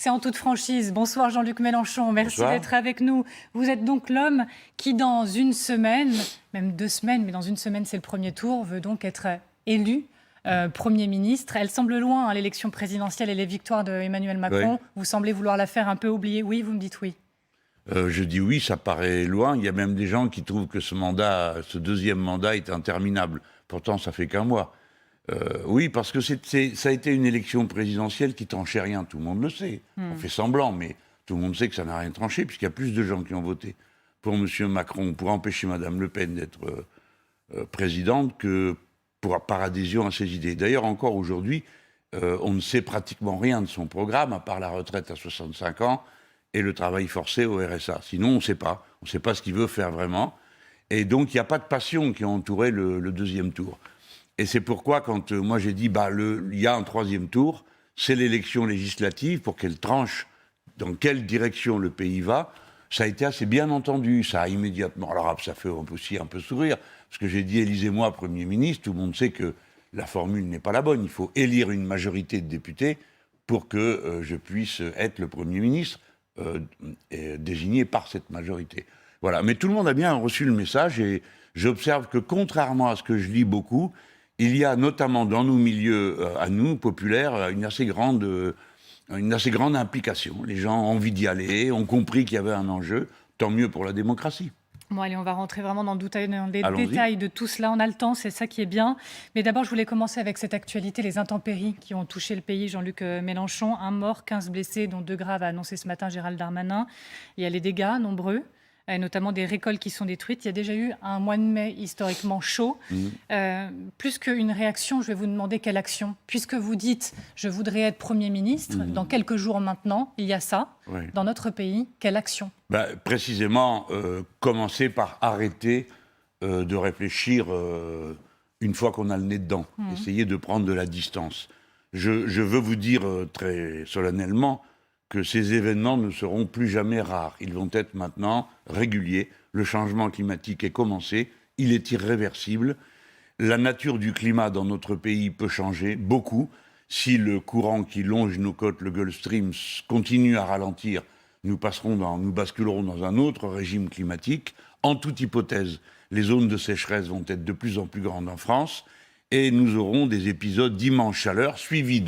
C'est en toute franchise. Bonsoir Jean-Luc Mélenchon, merci d'être avec nous. Vous êtes donc l'homme qui, dans une semaine, même 2 semaines, mais dans une semaine c'est le premier tour, veut donc être élu Premier ministre. Elle semble loin, l'élection présidentielle et les victoires d'Emmanuel Macron. Oui. Vous semblez vouloir la faire un peu oublier. Oui, vous me dites oui. Je dis oui, ça paraît loin. Il y a même des gens qui trouvent que ce deuxième mandat est interminable. Pourtant, ça fait qu'1 mois. Oui, parce que ça a été une élection présidentielle qui tranchait rien. Tout le monde le sait. On fait semblant, mais tout le monde sait que ça n'a rien tranché, puisqu'il y a plus de gens qui ont voté pour M. Macron, pour empêcher Mme Le Pen d'être présidente, que par adhésion à ses idées. D'ailleurs, encore aujourd'hui, on ne sait pratiquement rien de son programme, à part la retraite à 65 ans et le travail forcé au RSA. Sinon, on ne sait pas. On ne sait pas ce qu'il veut faire vraiment. Et donc, il n'y a pas de passion qui a entouré le deuxième tour. Et c'est pourquoi, quand moi j'ai dit, il y a un 3e tour, c'est l'élection législative pour qu'elle tranche dans quelle direction le pays va, ça a été assez bien entendu. Ça a immédiatement... Alors, ça fait aussi un peu sourire, parce que j'ai dit, élisez-moi Premier ministre, tout le monde sait que la formule n'est pas la bonne. Il faut élire une majorité de députés pour que je puisse être le Premier ministre, désigné par cette majorité. Voilà. Mais tout le monde a bien reçu le message, et j'observe que, contrairement à ce que je lis beaucoup, il y a notamment dans nos milieux, à nous, populaires, une assez grande implication. Les gens ont envie d'y aller, ont compris qu'il y avait un enjeu. Tant mieux pour la démocratie. Bon, allez, on va rentrer vraiment dans les détails de tout cela. On a le temps, c'est ça qui est bien. Mais d'abord, je voulais commencer avec cette actualité, les intempéries qui ont touché le pays. Jean-Luc Mélenchon, 1 mort, 15 blessés, dont 2 graves, a annoncé ce matin Gérald Darmanin. Il y a les dégâts nombreux, et notamment des récoltes qui sont détruites. Il y a déjà eu un mois de mai historiquement chaud. Plus qu'une réaction, je vais vous demander quelle action. Puisque vous dites « je voudrais être Premier ministre dans quelques jours maintenant, il y a ça. Dans notre pays, quelle action? Précisément, commencer par arrêter de réfléchir une fois qu'on a le nez dedans. Essayer de prendre de la distance. Je veux vous dire très solennellement que ces événements ne seront plus jamais rares. Ils vont être maintenant réguliers. Le changement climatique est commencé, il est irréversible. La nature du climat dans notre pays peut changer beaucoup. Si le courant qui longe nos côtes, le Gulf Stream, continue à ralentir, nous basculerons dans un autre régime climatique. En toute hypothèse, les zones de sécheresse vont être de plus en plus grandes en France, et nous aurons des épisodes d'immense chaleur, suivis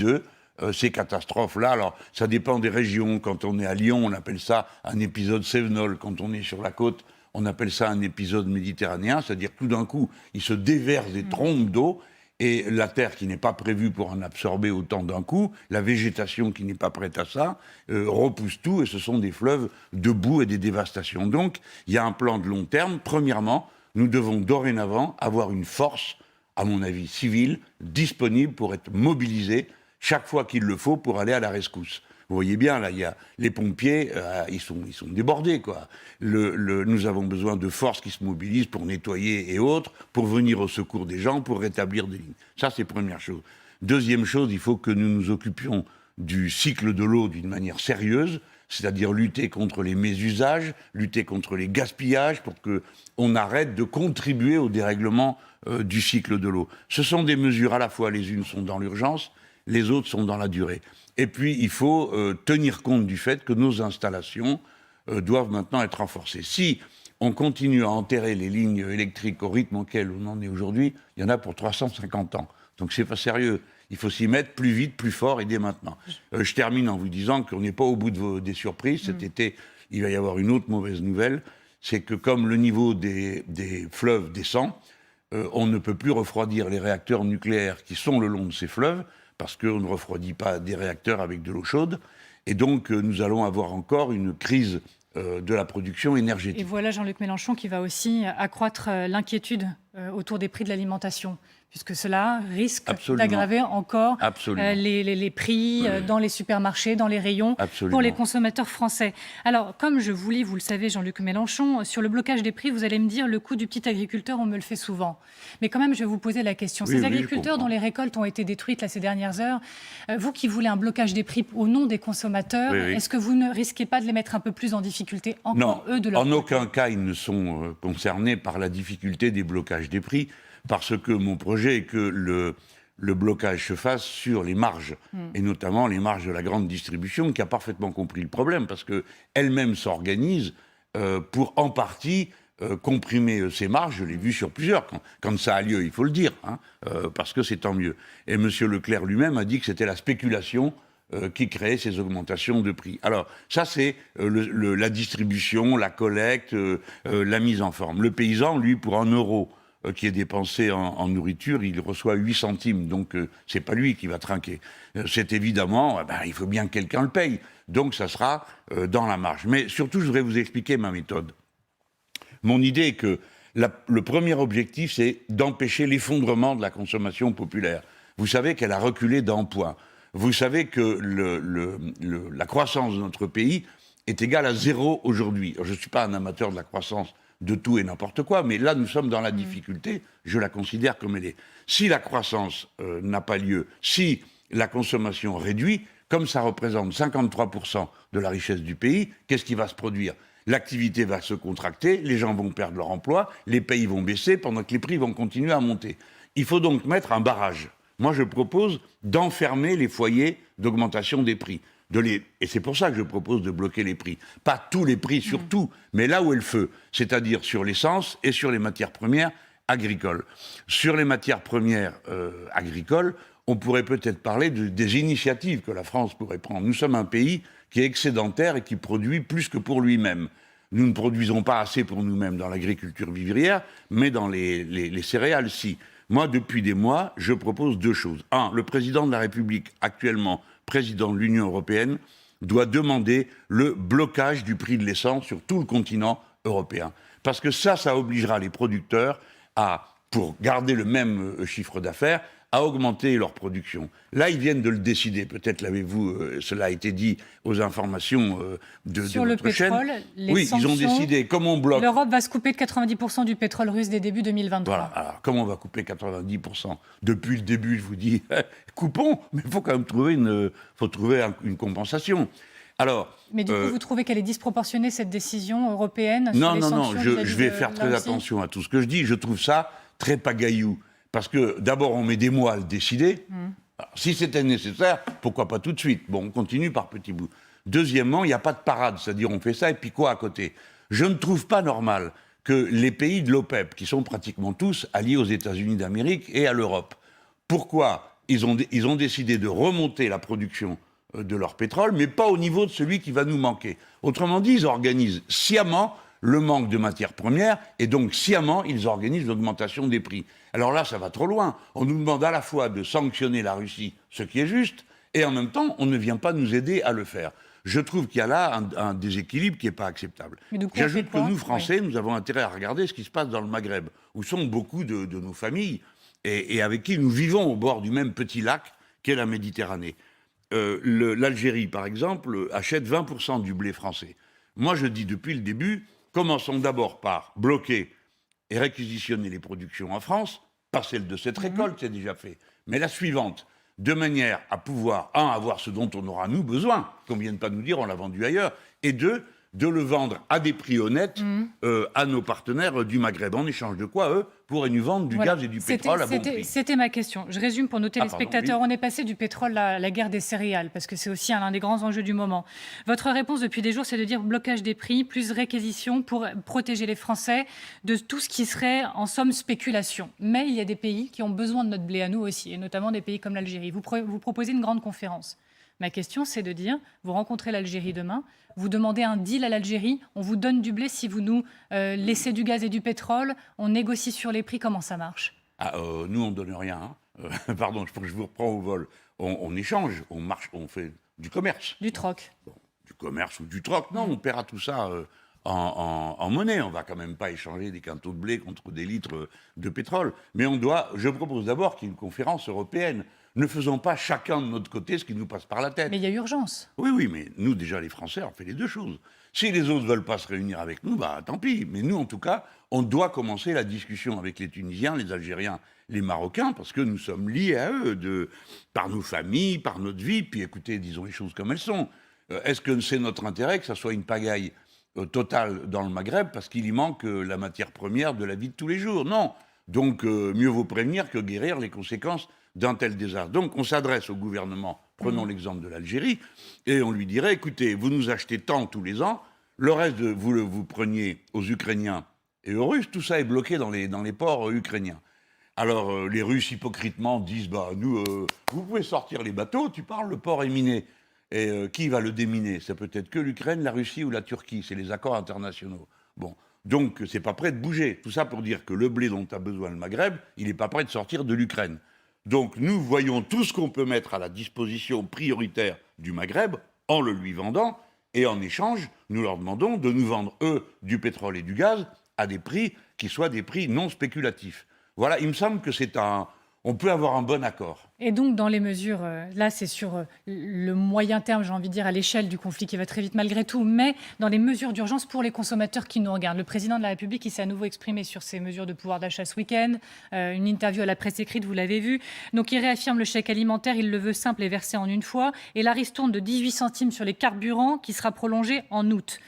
ces catastrophes-là. Alors, ça dépend des régions. Quand on est à Lyon, on appelle ça un épisode cévenol. Quand on est sur la côte, on appelle ça un épisode méditerranéen. C'est-à-dire, tout d'un coup, il se déverse des trombes d'eau, et la terre qui n'est pas prévue pour en absorber autant d'un coup, la végétation qui n'est pas prête à ça, repousse tout, et ce sont des fleuves de boue et des dévastations. Donc, il y a un plan de long terme. Premièrement, nous devons dorénavant avoir une force, à mon avis, civile, disponible pour être mobilisée chaque fois qu'il le faut pour aller à la rescousse. Vous voyez bien, là, il y a les pompiers, ils sont débordés, quoi. Nous avons besoin de forces qui se mobilisent pour nettoyer et autres, pour venir au secours des gens, pour rétablir des lignes. Ça, c'est première chose. Deuxième chose, il faut que nous nous occupions du cycle de l'eau d'une manière sérieuse, c'est-à-dire lutter contre les mésusages, lutter contre les gaspillages, pour qu'on arrête de contribuer au dérèglement du cycle de l'eau. Ce sont des mesures, à la fois, les unes sont dans l'urgence, les autres sont dans la durée. Et puis, il faut tenir compte du fait que nos installations doivent maintenant être renforcées. Si on continue à enterrer les lignes électriques au rythme auquel on en est aujourd'hui, il y en a pour 350 ans. Donc, c'est pas sérieux. Il faut s'y mettre plus vite, plus fort, et dès maintenant. Je termine en vous disant qu'on n'est pas au bout des surprises. Cet été, il va y avoir une autre mauvaise nouvelle. C'est que comme le niveau des fleuves descend, on ne peut plus refroidir les réacteurs nucléaires qui sont le long de ces fleuves, parce qu'on ne refroidit pas des réacteurs avec de l'eau chaude. Et donc, nous allons avoir encore une crise de la production énergétique. Et voilà Jean-Luc Mélenchon qui va aussi accroître l'inquiétude autour des prix de l'alimentation, puisque cela risque d'aggraver encore les prix dans les supermarchés, dans les rayons, pour les consommateurs français. Alors, comme je vous lis, vous le savez, Jean-Luc Mélenchon, sur le blocage des prix, vous allez me dire, le coût du petit agriculteur, on me le fait souvent. Mais quand même, je vais vous poser la question. Ces agriculteurs dont les récoltes ont été détruites là, ces dernières heures, vous qui voulez un blocage des prix au nom des consommateurs, est-ce que vous ne risquez pas de les mettre un peu plus en difficulté, encore eux, de leur côté ? En aucun cas, ils ne sont concernés par la difficulté des blocages des prix, parce que mon projet est que le blocage se fasse sur les marges, et notamment les marges de la grande distribution, qui a parfaitement compris le problème, parce qu'elle-même s'organise pour, en partie, comprimer ses marges. Je l'ai vu sur plusieurs. Quand ça a lieu, il faut le dire, parce que c'est tant mieux. Et M. Leclerc lui-même a dit que c'était la spéculation qui créait ces augmentations de prix. Alors, ça, c'est la distribution, la collecte, la mise en forme. Le paysan, lui, pour 1 euro qui est dépensé en nourriture, il reçoit 8 centimes. Donc, c'est pas lui qui va trinquer. C'est évidemment, il faut bien que quelqu'un le paye. Donc, ça sera dans la marge. Mais surtout, je voudrais vous expliquer ma méthode. Mon idée est que le premier objectif, c'est d'empêcher l'effondrement de la consommation populaire. Vous savez qu'elle a reculé d'un point. Vous savez que la croissance de notre pays est égale à 0 aujourd'hui. Je ne suis pas un amateur de la croissance de tout et n'importe quoi, mais là, nous sommes dans la difficulté. Je la considère comme elle est. Si la croissance n'a pas lieu, si la consommation réduit, comme ça représente 53% de la richesse du pays, qu'est-ce qui va se produire ? L'activité va se contracter, les gens vont perdre leur emploi, les pays vont baisser pendant que les prix vont continuer à monter. Il faut donc mettre un barrage. Moi, je propose d'enfermer les foyers d'augmentation des prix. Et c'est pour ça que je propose de bloquer les prix. Pas tous les prix sur tout, mais là où est le feu, c'est-à-dire sur l'essence et sur les matières premières agricoles. Sur les matières premières agricoles, on pourrait peut-être parler des initiatives que la France pourrait prendre. Nous sommes un pays qui est excédentaire et qui produit plus que pour lui-même. Nous ne produisons pas assez pour nous-mêmes dans l'agriculture vivrière, mais dans les céréales, si. Moi, depuis des mois, je propose 2 choses. 1, le président de la République, actuellement président de l'Union européenne, doit demander le blocage du prix de l'essence sur tout le continent européen. Parce que ça obligera les producteurs pour garder le même chiffre d'affaires, à augmenter leur production. Là, ils viennent de le décider. Peut-être l'avez-vous, cela a été dit aux informations de sur votre chaîne. Sur le pétrole, les sanctions, ils ont décidé. Comme on bloque... L'Europe va se couper de 90% du pétrole russe dès début 2023. Voilà. Alors, comment on va couper 90% ? Depuis le début, je vous dis, coupons, mais il faut quand même trouver une compensation. Alors, mais du coup, vous trouvez qu'elle est disproportionnée, cette décision européenne ? Non, je vais faire très attention à tout ce que je dis. Je trouve ça très pagaillou. Parce que, d'abord, on met des mois à le décider. Alors, si c'était nécessaire, pourquoi pas tout de suite ? Bon, on continue par petits bouts. Deuxièmement, il n'y a pas de parade, c'est-à-dire on fait ça et puis quoi à côté ? Je ne trouve pas normal que les pays de l'OPEP, qui sont pratiquement tous alliés aux États-Unis d'Amérique et à l'Europe, pourquoi ils ont décidé de remonter la production de leur pétrole, mais pas au niveau de celui qui va nous manquer. Autrement dit, ils organisent sciemment le manque de matières premières, et donc sciemment, ils organisent l'augmentation des prix. Alors là, ça va trop loin. On nous demande à la fois de sanctionner la Russie, ce qui est juste, et en même temps, on ne vient pas nous aider à le faire. Je trouve qu'il y a là un déséquilibre qui n'est pas acceptable. J'ajoute que nous, Français, nous avons intérêt à regarder ce qui se passe dans le Maghreb, où sont beaucoup de nos familles, et avec qui nous vivons au bord du même petit lac qu'est la Méditerranée. L'Algérie, par exemple, achète 20% du blé français. Moi, je dis depuis le début, commençons d'abord par bloquer et réquisitionner les productions en France, pas celle de cette récolte, c'est déjà fait, mais la suivante, de manière à pouvoir, 1, avoir ce dont on aura nous besoin, qu'on ne vienne pas nous dire on l'a vendu ailleurs, et 2, de le vendre à des prix honnêtes à nos partenaires du Maghreb. En échange de quoi, eux, pourraient nous vendre du gaz et du pétrole à bon prix. C'était ma question. Je résume pour nos téléspectateurs. On est passé du pétrole à la guerre des céréales, parce que c'est aussi l'un des grands enjeux du moment. Votre réponse depuis des jours, c'est de dire blocage des prix, plus réquisition pour protéger les Français de tout ce qui serait, en somme, spéculation. Mais il y a des pays qui ont besoin de notre blé à nous aussi, et notamment des pays comme l'Algérie. Vous proposez une grande conférence. Ma question, c'est de dire, vous rencontrez l'Algérie demain, vous demandez un deal à l'Algérie, on vous donne du blé si vous nous laissez du gaz et du pétrole, on négocie sur les prix, comment ça marche ? Nous, on ne donne rien. Pardon, je vous reprends au vol. On échange, on fait du commerce. Du troc. Bon, du commerce ou du troc, non, on paiera tout ça en monnaie. On ne va quand même pas échanger des quintaux de blé contre des litres de pétrole. Mais je propose d'abord qu'il y ait une conférence européenne. Ne faisons pas chacun de notre côté ce qui nous passe par la tête. Mais il y a urgence. Oui, mais nous, déjà, les Français, on fait les 2 choses. Si les autres ne veulent pas se réunir avec nous, tant pis. Mais nous, en tout cas, on doit commencer la discussion avec les Tunisiens, les Algériens, les Marocains, parce que nous sommes liés à eux, par nos familles, par notre vie. Puis écoutez, disons les choses comme elles sont. Est-ce que c'est notre intérêt que ça soit une pagaille totale dans le Maghreb, parce qu'il y manque la matière première de la vie de tous les jours ? Non. Donc, mieux vaut prévenir que guérir les conséquences d'un tel désastre. Donc on s'adresse au gouvernement, prenons l'exemple de l'Algérie, et on lui dirait, écoutez, vous nous achetez tant tous les ans, le reste, vous preniez aux Ukrainiens et aux Russes, tout ça est bloqué dans les ports ukrainiens. Alors les Russes, hypocritement, disent, nous, vous pouvez sortir les bateaux, tu parles, le port est miné. Et qui va le déminer? Ça peut être que l'Ukraine, la Russie ou la Turquie, c'est les accords internationaux. Bon, donc c'est pas prêt de bouger. Tout ça pour dire que le blé dont a besoin le Maghreb, il n'est pas prêt de sortir de l'Ukraine. Donc nous voyons tout ce qu'on peut mettre à la disposition prioritaire du Maghreb en le lui vendant, et en échange, nous leur demandons de nous vendre, eux, du pétrole et du gaz à des prix qui soient des prix non spéculatifs. Voilà, il me semble que on peut avoir un bon accord. Et donc, dans les mesures, là, c'est sur le moyen terme, j'ai envie de dire, à l'échelle du conflit qui va très vite malgré tout, mais dans les mesures d'urgence pour les consommateurs qui nous regardent. Le président de la République, il s'est à nouveau exprimé sur ces mesures de pouvoir d'achat ce week-end, une interview à la presse écrite, vous l'avez vu. Donc, il réaffirme le chèque alimentaire, il le veut simple et versé en une fois, et la ristourne de 18 centimes sur les carburants qui sera prolongée en août.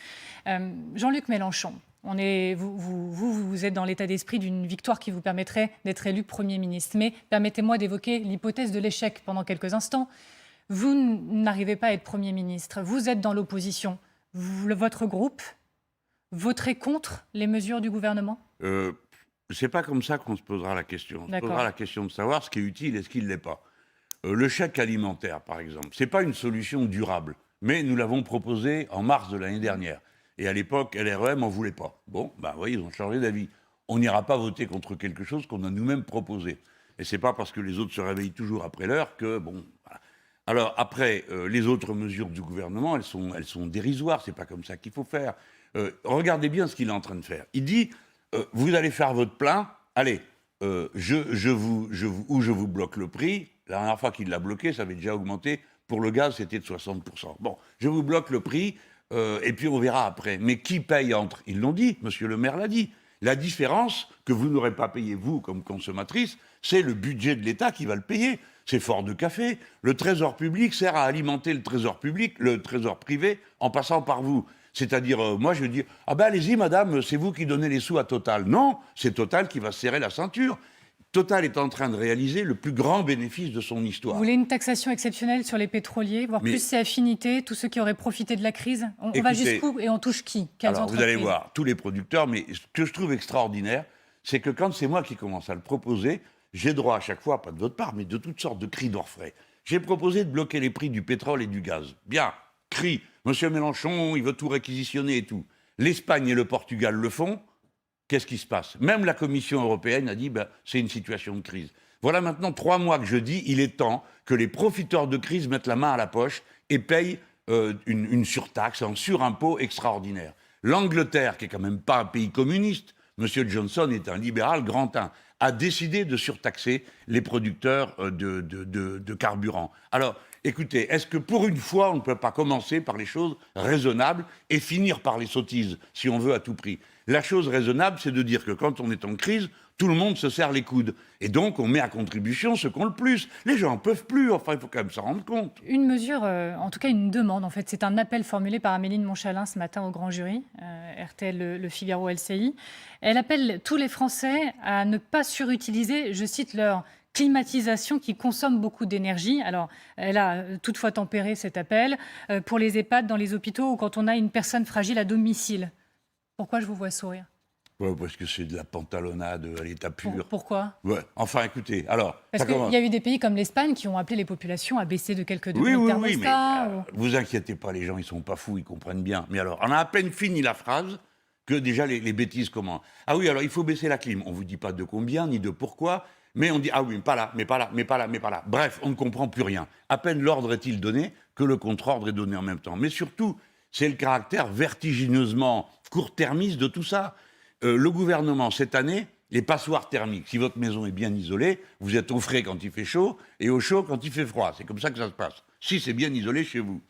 Jean-Luc Mélenchon, vous êtes dans l'état d'esprit d'une victoire qui vous permettrait d'être élu Premier ministre. Mais permettez-moi d'évoquer l'hypothèse de l'échec pendant quelques instants. Vous n'arrivez pas à être Premier ministre. Vous êtes dans l'opposition. Votre groupe voterait contre les mesures du gouvernement ? C'est pas comme ça qu'on se posera la question. On se posera la question de savoir ce qui est utile et ce qui ne l'est pas. Le chèque alimentaire, par exemple, c'est pas une solution durable. Mais nous l'avons proposé en mars de l'année dernière. Et à l'époque, LREM n'en voulait pas. Bon, vous voyez, ils ont changé d'avis. On n'ira pas voter contre quelque chose qu'on a nous-mêmes proposé. Et c'est pas parce que les autres se réveillent toujours après l'heure que, bon... Voilà. Alors, après, les autres mesures du gouvernement, elles sont dérisoires. C'est pas comme ça qu'il faut faire. Regardez bien ce qu'il est en train de faire. Il dit, vous allez faire votre plein, allez, je vous bloque le prix. La dernière fois qu'il l'a bloqué, ça avait déjà augmenté. Pour le gaz, c'était de 60%. Bon, je vous bloque le prix... et puis on verra après. Mais qui paye entre ? Ils l'ont dit, monsieur le maire l'a dit. La différence que vous n'aurez pas payé, vous, comme consommatrice, c'est le budget de l'État qui va le payer. C'est fort de café. Le trésor public sert à alimenter le trésor public, le trésor privé, en passant par vous. C'est-à-dire, moi je dis, allez-y madame, c'est vous qui donnez les sous à Total. Non, c'est Total qui va serrer la ceinture. Total est en train de réaliser le plus grand bénéfice de son histoire. Vous voulez une taxation exceptionnelle sur les pétroliers, voire plus ses affinités, tous ceux qui auraient profité de la crise ? On va jusqu'où et on touche qui ? Quelles entreprises ? Vous allez voir, tous les producteurs, mais ce que je trouve extraordinaire, c'est que quand c'est moi qui commence à le proposer, j'ai droit à chaque fois, pas de votre part, mais de toutes sortes de cris d'orfraie. J'ai proposé de bloquer les prix du pétrole et du gaz. Bien, cri, monsieur Mélenchon, il veut tout réquisitionner et tout. L'Espagne et le Portugal le font. Qu'est-ce qui se passe ? Même la Commission européenne a dit c'est une situation de crise. Voilà maintenant 3 mois que je dis il est temps que les profiteurs de crise mettent la main à la poche et payent une surtaxe, un surimpôt extraordinaire. L'Angleterre, qui est quand même pas un pays communiste, M. Johnson est un libéral grand 1, a décidé de surtaxer les producteurs de carburant. Alors, écoutez, est-ce que pour une fois, on ne peut pas commencer par les choses raisonnables et finir par les sottises, si on veut à tout prix ? La chose raisonnable, c'est de dire que quand on est en crise, tout le monde se serre les coudes. Et donc, on met à contribution ceux qui ont le plus. Les gens n'en peuvent plus. Enfin, il faut quand même s'en rendre compte. Une mesure, en tout cas une demande, en fait. C'est un appel formulé par Amélie de Montchalin ce matin au grand jury, RTL, Le Figaro, LCI. Elle appelle tous les Français à ne pas surutiliser, je cite, leur climatisation qui consomme beaucoup d'énergie. Alors, elle a toutefois tempéré cet appel pour les EHPAD, dans les hôpitaux ou quand on a une personne fragile à domicile. Pourquoi je vous vois sourire ? Parce que c'est de la pantalonnade à l'état pur. Pourquoi ? Enfin, écoutez, alors... Parce qu'il y a eu des pays comme l'Espagne qui ont appelé les populations à baisser de quelques degrés de thermostat. Oui, mais vous inquiétez pas, les gens, ils sont pas fous, ils comprennent bien. Mais alors, on a à peine fini la phrase que déjà les bêtises commencent. Ah oui, alors il faut baisser la clim. On vous dit pas de combien, ni de pourquoi, mais on dit, ah oui, mais pas là, mais pas là, mais pas là, mais pas là. Bref, on ne comprend plus rien. À peine l'ordre est-il donné que le contre-ordre est donné en même temps. Mais surtout, c'est le caractère vertigineusement court-termiste de tout ça. Le gouvernement, cette année, les passoires thermiques, si votre maison est bien isolée, vous êtes au frais quand il fait chaud et au chaud quand il fait froid. C'est comme ça que ça se passe. Si c'est bien isolé chez vous.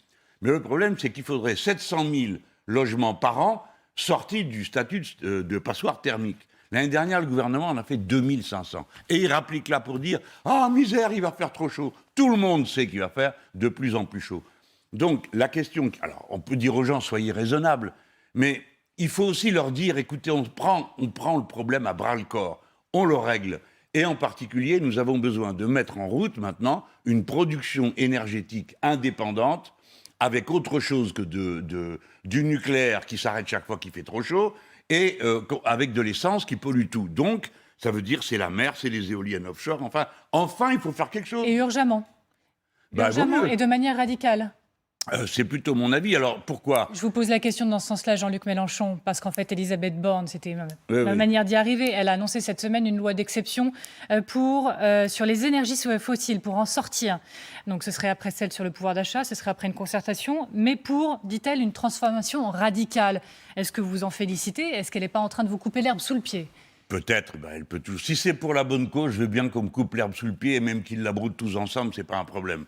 Mais le problème, c'est qu'il faudrait 700 000 logements par an sortis du statut de passoire thermique. L'année dernière, le gouvernement en a fait 2500. Et il rapplique là pour dire « Ah, misère, il va faire trop chaud ». Tout le monde sait qu'il va faire de plus en plus chaud. Donc, la question... Alors, on peut dire aux gens « Soyez raisonnables », mais il faut aussi leur dire « Écoutez, on prend le problème à bras-le-corps, on le règle ». Et en particulier, nous avons besoin de mettre en route maintenant une production énergétique indépendante avec autre chose que du nucléaire qui s'arrête chaque fois qu'il fait trop chaud et avec de l'essence qui pollue tout. Donc, ça veut dire c'est la mer, c'est les éoliennes offshore. Enfin, il faut faire quelque chose. Et urgemment. Urgemment et de manière radicale. C'est plutôt mon avis. Alors, pourquoi ? Je vous pose la question dans ce sens-là, Jean-Luc Mélenchon, parce qu'en fait, Elisabeth Borne, c'était ma manière d'y arriver. Elle a annoncé cette semaine une loi d'exception sur les énergies fossiles, pour en sortir. Donc, ce serait après celle sur le pouvoir d'achat, ce serait après une concertation, mais pour, dit-elle, une transformation radicale. Est-ce que vous en félicitez ? Est-ce qu'elle n'est pas en train de vous couper l'herbe sous le pied ? Peut-être, elle peut tout. Si c'est pour la bonne cause, je veux bien qu'on me coupe l'herbe sous le pied et même qu'ils la broutent tous ensemble, c'est pas un problème.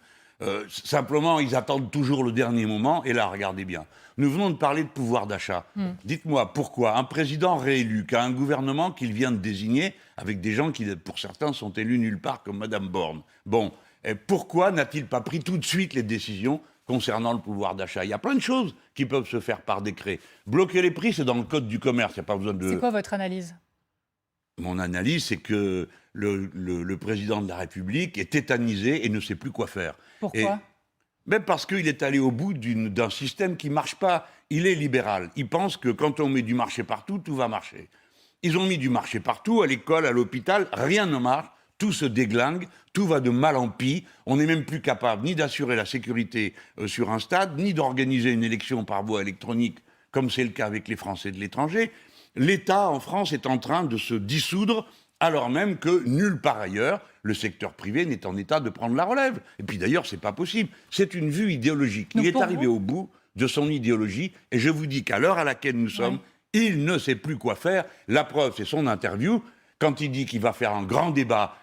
Simplement, ils attendent toujours le dernier moment. Et là, regardez bien. Nous venons de parler de pouvoir d'achat. Dites-moi, pourquoi un président réélu, qui a un gouvernement qu'il vient de désigner, avec des gens qui, pour certains, sont élus nulle part, comme Madame Borne. Bon, pourquoi n'a-t-il pas pris tout de suite les décisions concernant le pouvoir d'achat ? Il y a plein de choses qui peuvent se faire par décret. Bloquer les prix, c'est dans le code du commerce. Il n'y a pas besoin de... C'est quoi votre analyse ? Mon analyse, c'est que le président de la République est tétanisé et ne sait plus quoi faire. Pourquoi ? Parce qu'il est allé au bout d'un système qui ne marche pas. Il est libéral. Il pense que quand on met du marché partout, tout va marcher. Ils ont mis du marché partout, à l'école, à l'hôpital, rien ne marche, tout se déglingue, tout va de mal en pis. On n'est même plus capable ni d'assurer la sécurité sur un stade, ni d'organiser une élection par voie électronique, comme c'est le cas avec les Français de l'étranger. L'État, en France, est en train de se dissoudre, alors même que nulle part ailleurs, le secteur privé n'est en état de prendre la relève. Et puis d'ailleurs, c'est pas possible. C'est une vue idéologique. Il est arrivé au bout de son idéologie, et je vous dis qu'à l'heure à laquelle nous sommes, il ne sait plus quoi faire. La preuve, c'est son interview, quand il dit qu'il va faire un grand débat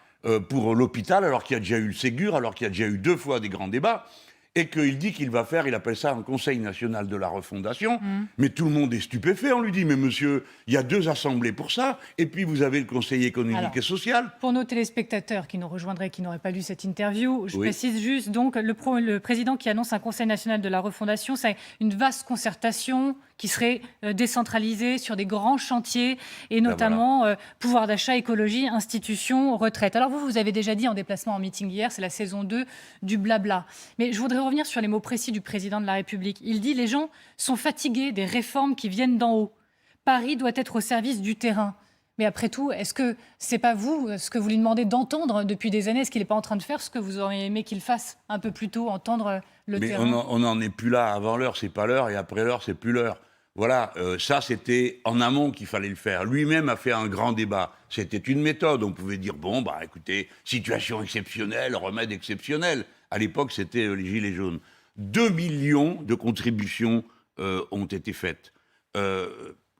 pour l'hôpital, alors qu'il y a déjà eu le Ségur, alors qu'il y a déjà eu 2 fois des grands débats, et qu'il dit qu'il va faire, il appelle ça un Conseil national de la refondation, mais tout le monde est stupéfait, on lui dit, mais monsieur, il y a 2 assemblées pour ça, et puis vous avez le Conseil économique et social. Pour nos téléspectateurs qui nous rejoindraient, qui n'auraient pas lu cette interview, je précise juste, donc, le président qui annonce un Conseil national de la refondation, c'est une vaste concertation qui serait décentralisée sur des grands chantiers, et notamment pouvoir d'achat, écologie, institutions, retraite. Alors vous avez déjà dit en déplacement en meeting hier, c'est la saison 2 du blabla. Mais je voudrais revenir sur les mots précis du président de la République. Il dit « Les gens sont fatigués des réformes qui viennent d'en haut. Paris doit être au service du terrain. » Mais après tout, est-ce que c'est pas vous, ce que vous lui demandez d'entendre depuis des années? Est-ce qu'il n'est pas en train de faire ce que vous auriez aimé qu'il fasse un peu plus tôt, entendre le terrain? Mais on n'en est plus là. Avant l'heure, c'est pas l'heure, et après l'heure, c'est plus l'heure. Voilà, ça c'était en amont qu'il fallait le faire. Lui-même a fait un grand débat. C'était une méthode. On pouvait dire, bon, écoutez, situation exceptionnelle, remède exceptionnel. À l'époque, c'était les Gilets jaunes. 2 millions de contributions ont été faites.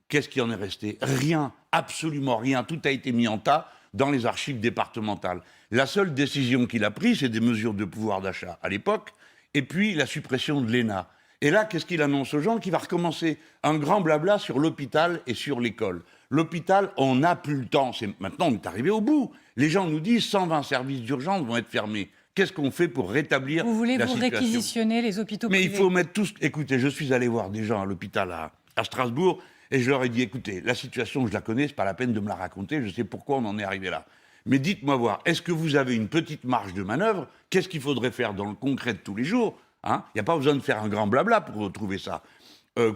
Qu'est-ce qui en est resté? Rien, absolument rien. Tout a été mis en tas dans les archives départementales. La seule décision qu'il a prise, c'est des mesures de pouvoir d'achat à l'époque, et puis la suppression de l'ENA. Et là, qu'est-ce qu'il annonce aux gens? Qu'il va recommencer un grand blabla sur l'hôpital et sur l'école. L'hôpital, on n'a plus le temps. Maintenant, on est arrivé au bout. Les gens nous disent 120 services d'urgence vont être fermés. Qu'est-ce qu'on fait pour rétablir la situation? Vous voulez réquisitionner les hôpitaux privés? Mais il faut mettre tous... Écoutez, je suis allé voir des gens à l'hôpital à Strasbourg et je leur ai dit, écoutez, la situation, je la connais, c'est pas la peine de me la raconter, je sais pourquoi on en est arrivé là. Mais dites-moi voir, est-ce que vous avez une petite marge de manœuvre? Qu'est-ce qu'il faudrait faire dans le concret de tous les jours? Il n'y a pas besoin de faire un grand blabla pour retrouver ça.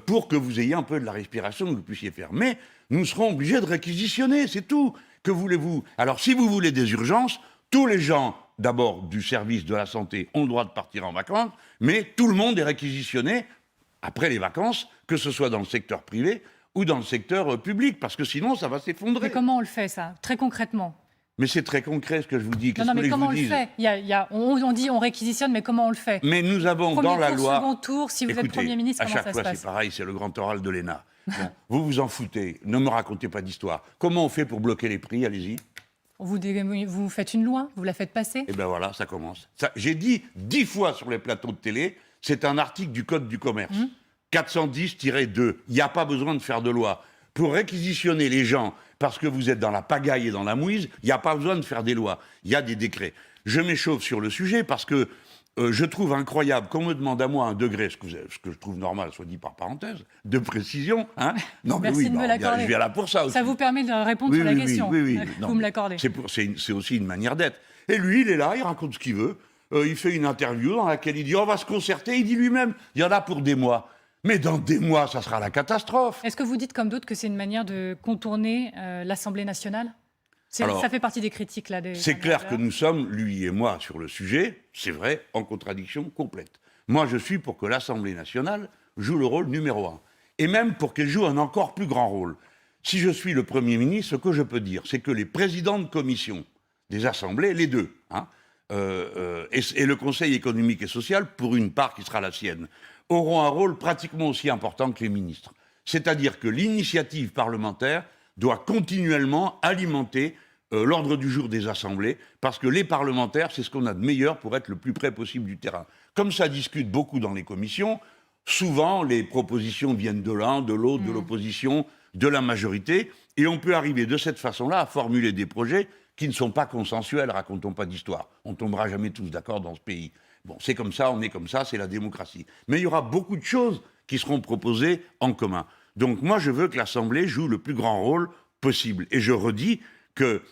Pour que vous ayez un peu de la respiration, que vous puissiez faire. Mais nous serons obligés de réquisitionner, c'est tout. Que voulez-vous? Alors, si vous voulez des urgences, tous les gens, d'abord, du service de la santé ont le droit de partir en vacances, mais tout le monde est réquisitionné après les vacances, que ce soit dans le secteur privé ou dans le secteur public, parce que sinon, ça va s'effondrer. Mais comment on le fait, ça, très concrètement? Mais c'est très concret ce que je vous dis. Non, mais comment on le fait? On dit on réquisitionne, mais comment on le fait? Mais nous avons dans la loi... Second tour, si vous êtes Premier ministre, comment ça se passe? À chaque fois, c'est pareil, c'est le grand oral de l'ENA. Bon, vous vous en foutez, ne me racontez pas d'histoire. Comment on fait pour bloquer les prix? Allez-y. Vous faites une loi, vous la faites passer? Et bien voilà, ça commence. J'ai dit 10 fois sur les plateaux de télé, c'est un article du Code du commerce. 410-2. Il n'y a pas besoin de faire de loi. Pour réquisitionner les gens, parce que vous êtes dans la pagaille et dans la mouise, il n'y a pas besoin de faire des lois. Il y a des décrets. Je m'échauffe sur le sujet parce que je trouve incroyable qu'on me demande à moi un degré, ce que je trouve normal, soit dit par parenthèse, de précision. Hein. Non, mais merci de me l'accorder. Je viens là pour ça aussi. Ça vous permet de répondre sur la question. Oui. Vous me l'accordez. C'est aussi une manière d'être. Et lui, il est là, il raconte ce qu'il veut. Il fait une interview dans laquelle il dit on va se concerter. Il dit lui-même, il y en a pour des mois. Mais dans des mois, ça sera la catastrophe. Est-ce que vous dites comme d'autres que c'est une manière de contourner l'Assemblée nationale ? Alors, ça fait partie des critiques là. C'est clair que nous sommes, lui et moi, sur le sujet, c'est vrai, en contradiction complète. Moi, je suis pour que l'Assemblée nationale joue le rôle numéro 1. Et même pour qu'elle joue un encore plus grand rôle. Si je suis le Premier ministre, ce que je peux dire, c'est que les présidents de commission des assemblées, les deux, et le Conseil économique et social, pour une part qui sera la sienne, auront un rôle pratiquement aussi important que les ministres. C'est-à-dire que l'initiative parlementaire doit continuellement alimenter l'ordre du jour des assemblées, parce que les parlementaires, c'est ce qu'on a de meilleur pour être le plus près possible du terrain. Comme ça discute beaucoup dans les commissions, souvent les propositions viennent de l'un, de l'autre, de l'opposition, de la majorité, et on peut arriver de cette façon-là à formuler des projets qui ne sont pas consensuels, racontons pas d'histoire. On ne tombera jamais tous d'accord dans ce pays. Bon, c'est comme ça, on est comme ça, c'est la démocratie. Mais il y aura beaucoup de choses qui seront proposées en commun. Donc moi, je veux que l'Assemblée joue le plus grand rôle possible. Et je redis que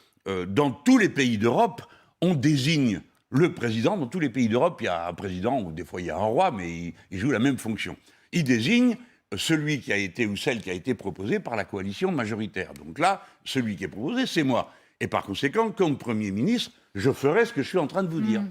dans tous les pays d'Europe, on désigne le président. Dans tous les pays d'Europe, il y a un président, ou des fois il y a un roi, mais il joue la même fonction. Il désigne celui qui a été ou celle qui a été proposée par la coalition majoritaire. Donc là, celui qui est proposé, c'est moi. Et par conséquent, comme Premier ministre, je ferai ce que je suis en train de vous dire.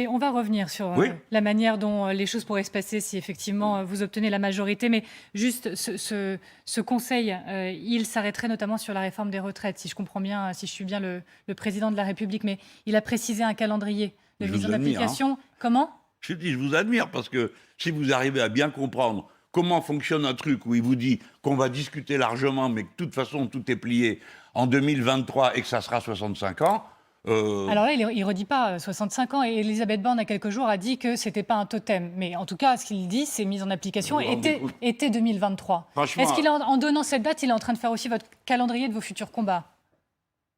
On va revenir sur la manière dont les choses pourraient se passer si effectivement vous obtenez la majorité. Mais juste, ce conseil, il s'arrêterait notamment sur la réforme des retraites, si je comprends bien, si je suis bien le président de la République. Mais il a précisé un calendrier de mise en application. Comment ? Je dis, je vous admire, parce que si vous arrivez à bien comprendre comment fonctionne un truc où il vous dit qu'on va discuter largement, mais que de toute façon tout est plié en 2023 et que ça sera 65 ans... Alors là, il ne redit pas 65 ans, et Elisabeth Borne, il y a quelques jours, a dit que ce n'était pas un totem. Mais en tout cas, ce qu'il dit, c'est mise en application été 2023. Est-ce qu'en donnant cette date, il est en train de faire aussi votre calendrier de vos futurs combats ?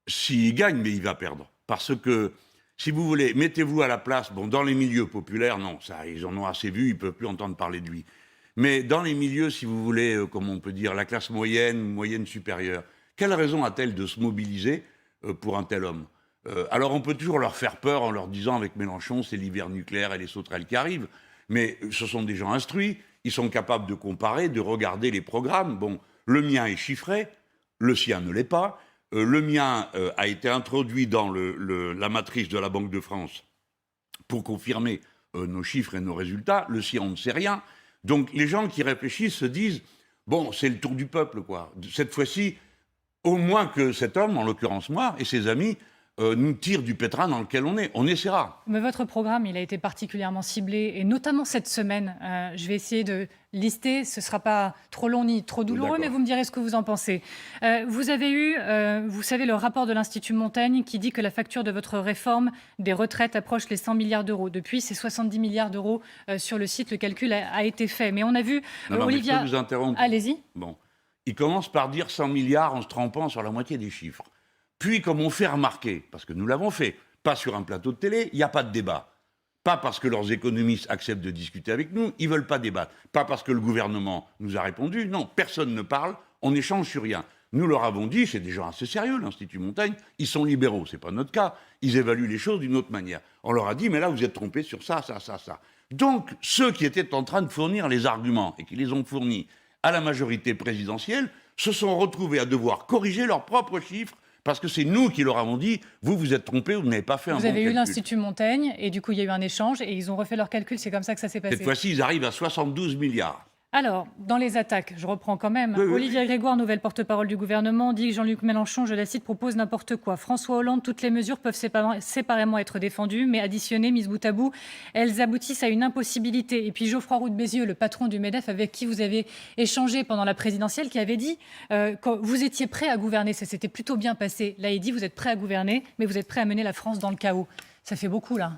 S'il gagne, mais il va perdre. Parce que, si vous voulez, mettez-vous à la place, dans les milieux populaires, non, ça, ils en ont assez vu, ils ne peuvent plus entendre parler de lui. Mais dans les milieux, si vous voulez, comme on peut dire, la classe moyenne, moyenne supérieure, quelle raison a-t-elle de se mobiliser pour un tel homme ? Alors on peut toujours leur faire peur en leur disant avec Mélenchon c'est l'hiver nucléaire et les sauterelles qui arrivent, mais ce sont des gens instruits, ils sont capables de comparer, de regarder les programmes. Bon, le mien est chiffré, le sien ne l'est pas, le mien a été introduit dans la matrice de la Banque de France pour confirmer nos chiffres et nos résultats, le sien on ne sait rien. Donc les gens qui réfléchissent se disent bon, c'est le tour du peuple quoi. Cette fois-ci, au moins que cet homme, en l'occurrence moi et ses amis, nous tire du pétrin dans lequel on est. On essaiera. Mais votre programme, il a été particulièrement ciblé, et notamment cette semaine. Je vais essayer de lister. Ce ne sera pas trop long ni trop douloureux, mais vous me direz ce que vous en pensez. Vous avez eu, vous savez, le rapport de l'Institut Montaigne qui dit que la facture de votre réforme des retraites approche les 100 milliards d'euros. Depuis, c'est 70 milliards d'euros sur le site. Le calcul a été fait. Mais on a vu, Olivia... Je peux vous interrompre. Allez-y. Bon. Il commence par dire 100 milliards en se trompant sur la moitié des chiffres. Puis, comme on fait remarquer, parce que nous l'avons fait, pas sur un plateau de télé, il n'y a pas de débat. Pas parce que leurs économistes acceptent de discuter avec nous, ils ne veulent pas débattre. Pas parce que le gouvernement nous a répondu, non, personne ne parle, on n'échange sur rien. Nous leur avons dit, c'est des gens assez sérieux, l'Institut Montaigne, ils sont libéraux, ce n'est pas notre cas, ils évaluent les choses d'une autre manière. On leur a dit, mais là, vous êtes trompés sur ça, ça, ça, ça. Donc, ceux qui étaient en train de fournir les arguments, et qui les ont fournis à la majorité présidentielle, se sont retrouvés à devoir corriger leurs propres chiffres, parce que c'est nous qui leur avons dit, vous êtes trompés, vous n'avez pas fait un bon calcul. Vous avez eu l'Institut Montaigne, et du coup, il y a eu un échange, et ils ont refait leur calcul, c'est comme ça que ça s'est passé. Cette fois-ci, ils arrivent à 72 milliards. Alors, dans les attaques, je reprends quand même. Olivier Grégoire, nouvelle porte-parole du gouvernement, dit que Jean-Luc Mélenchon, je la cite, propose n'importe quoi. François Hollande, toutes les mesures peuvent séparément être défendues, mais additionnées, mises bout à bout, elles aboutissent à une impossibilité. Et puis Geoffroy Roux de Bézieux, le patron du MEDEF, avec qui vous avez échangé pendant la présidentielle, qui avait dit que vous étiez prêt à gouverner. Ça s'était plutôt bien passé. Là, il dit, vous êtes prêt à gouverner, mais vous êtes prêt à mener la France dans le chaos. Ça fait beaucoup, là.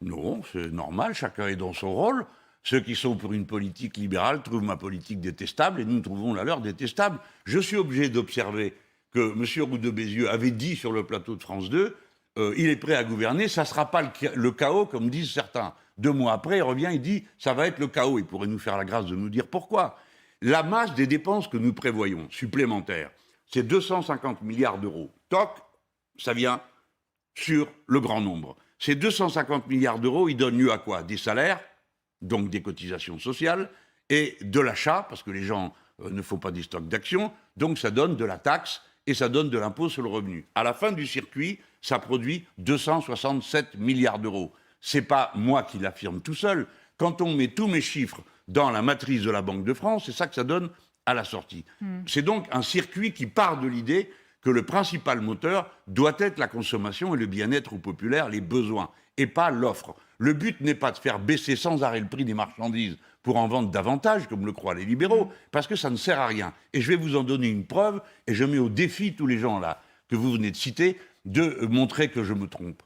Non, c'est normal, chacun est dans son rôle. Ceux qui sont pour une politique libérale trouvent ma politique détestable et nous trouvons la leur détestable. Je suis obligé d'observer que M. Roux de Bézieux avait dit sur le plateau de France 2 il est prêt à gouverner, ça ne sera pas le chaos, comme disent certains. 2 mois après, il revient, il dit ça va être le chaos. Il pourrait nous faire la grâce de nous dire pourquoi. La masse des dépenses que nous prévoyons, supplémentaires, c'est 250 milliards d'euros. Toc, ça vient sur le grand nombre. Ces 250 milliards d'euros, ils donnent lieu à quoi? Des salaires, donc des cotisations sociales, et de l'achat, parce que les gens ne font pas des stocks d'actions, donc ça donne de la taxe et ça donne de l'impôt sur le revenu. À la fin du circuit, ça produit 267 milliards d'euros. Ce n'est pas moi qui l'affirme tout seul. Quand on met tous mes chiffres dans la matrice de la Banque de France, c'est ça que ça donne à la sortie. C'est donc un circuit qui part de l'idée que le principal moteur doit être la consommation et le bien-être populaire, les besoins, et pas l'offre. Le but n'est pas de faire baisser sans arrêt le prix des marchandises pour en vendre davantage, comme le croient les libéraux, parce que ça ne sert à rien. Et je vais vous en donner une preuve, et je mets au défi tous les gens là que vous venez de citer, de montrer que je me trompe.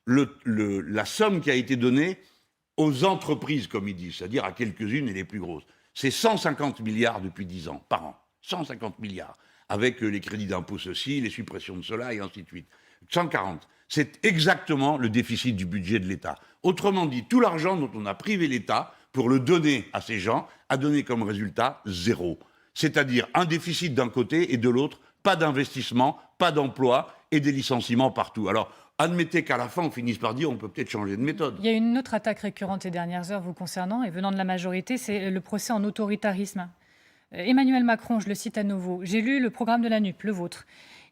La somme qui a été donnée aux entreprises, comme ils disent, c'est-à-dire à quelques-unes et les plus grosses, c'est 150 milliards depuis 10 ans, par an. 150 milliards, avec les crédits d'impôt ceci, les suppressions de cela, et ainsi de suite. 140. C'est exactement le déficit du budget de l'État. Autrement dit, tout l'argent dont on a privé l'État pour le donner à ces gens a donné comme résultat 0. C'est-à-dire un déficit d'un côté et de l'autre, pas d'investissement, pas d'emploi et des licenciements partout. Alors, admettez qu'à la fin, on finisse par dire on peut peut-être changer de méthode. Il y a une autre attaque récurrente ces dernières heures vous concernant et venant de la majorité, c'est le procès en autoritarisme. Emmanuel Macron, je le cite à nouveau, j'ai lu le programme de la NUP, le vôtre.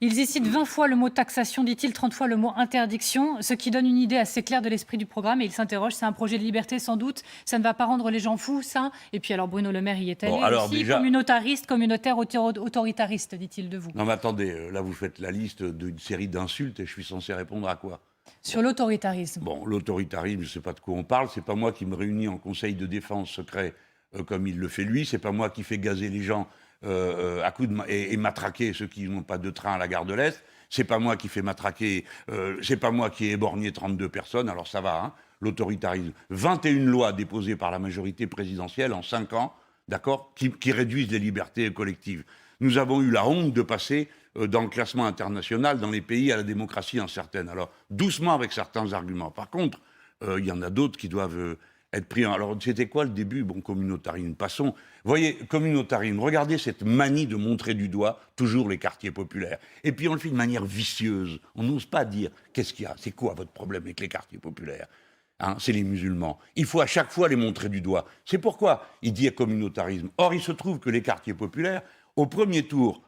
Ils y citent 20 fois le mot taxation, dit-il, 30 fois le mot interdiction, ce qui donne une idée assez claire de l'esprit du programme. Et il s'interroge, c'est un projet de liberté sans doute, ça ne va pas rendre les gens fous, ça. Et puis alors Bruno Le Maire y est allé aussi, déjà... communautariste, communautaire, autoritariste, dit-il de vous. Non mais attendez, là vous faites la liste d'une série d'insultes et je suis censé répondre à quoi? Sur l'autoritarisme. Bon, l'autoritarisme, je ne sais pas de quoi on parle, c'est pas moi qui me réunis en conseil de défense secret comme il le fait lui, c'est pas moi qui fais gazer les gens à coups et matraquer ceux qui n'ont pas de train à la gare de l'Est, c'est pas moi qui fais matraquer, c'est pas moi qui ai éborgné 32 personnes, alors ça va, hein, l'autoritarisme. 21 lois déposées par la majorité présidentielle en 5 ans, d'accord, qui réduisent les libertés collectives. Nous avons eu la honte de passer dans le classement international dans les pays à la démocratie incertaine. Alors, doucement avec certains arguments. Par contre, il y en a d'autres qui doivent être pris. Alors, c'était quoi le début? Bon, communautarisme, passons. Vous voyez, communautarisme, regardez cette manie de montrer du doigt toujours les quartiers populaires. Et puis, on le fait de manière vicieuse. On n'ose pas dire, qu'est-ce qu'il y a? C'est quoi votre problème avec les quartiers populaires? Hein, c'est les musulmans. Il faut à chaque fois les montrer du doigt. C'est pourquoi il dit communautarisme. Or, il se trouve que les quartiers populaires, au premier tour,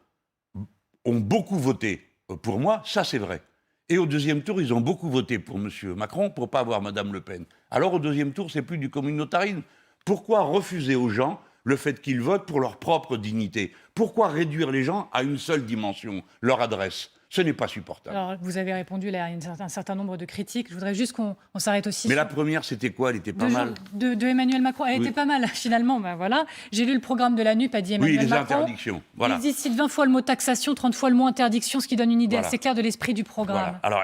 ont beaucoup voté pour moi, ça c'est vrai. Et au deuxième tour, ils ont beaucoup voté pour M. Macron pour ne pas avoir Mme Le Pen. Alors au deuxième tour, c'est plus du communautarisme. Pourquoi refuser aux gens le fait qu'ils votent pour leur propre dignité? Pourquoi réduire les gens à une seule dimension, leur adresse? Ce n'est pas supportable. Alors, vous avez répondu là, il y a un certain nombre de critiques. Je voudrais juste qu'on s'arrête aussi. Mais la première, c'était quoi? Elle était pas mal. De Emmanuel Macron. Elle était pas mal, finalement. Ben voilà. J'ai lu le programme de la NUP, a dit Emmanuel Macron. Oui, les interdictions. Voilà. Il dit 20 fois le mot taxation, 30 fois le mot interdiction, ce qui donne une idée assez claire de l'esprit du programme. Voilà. Alors,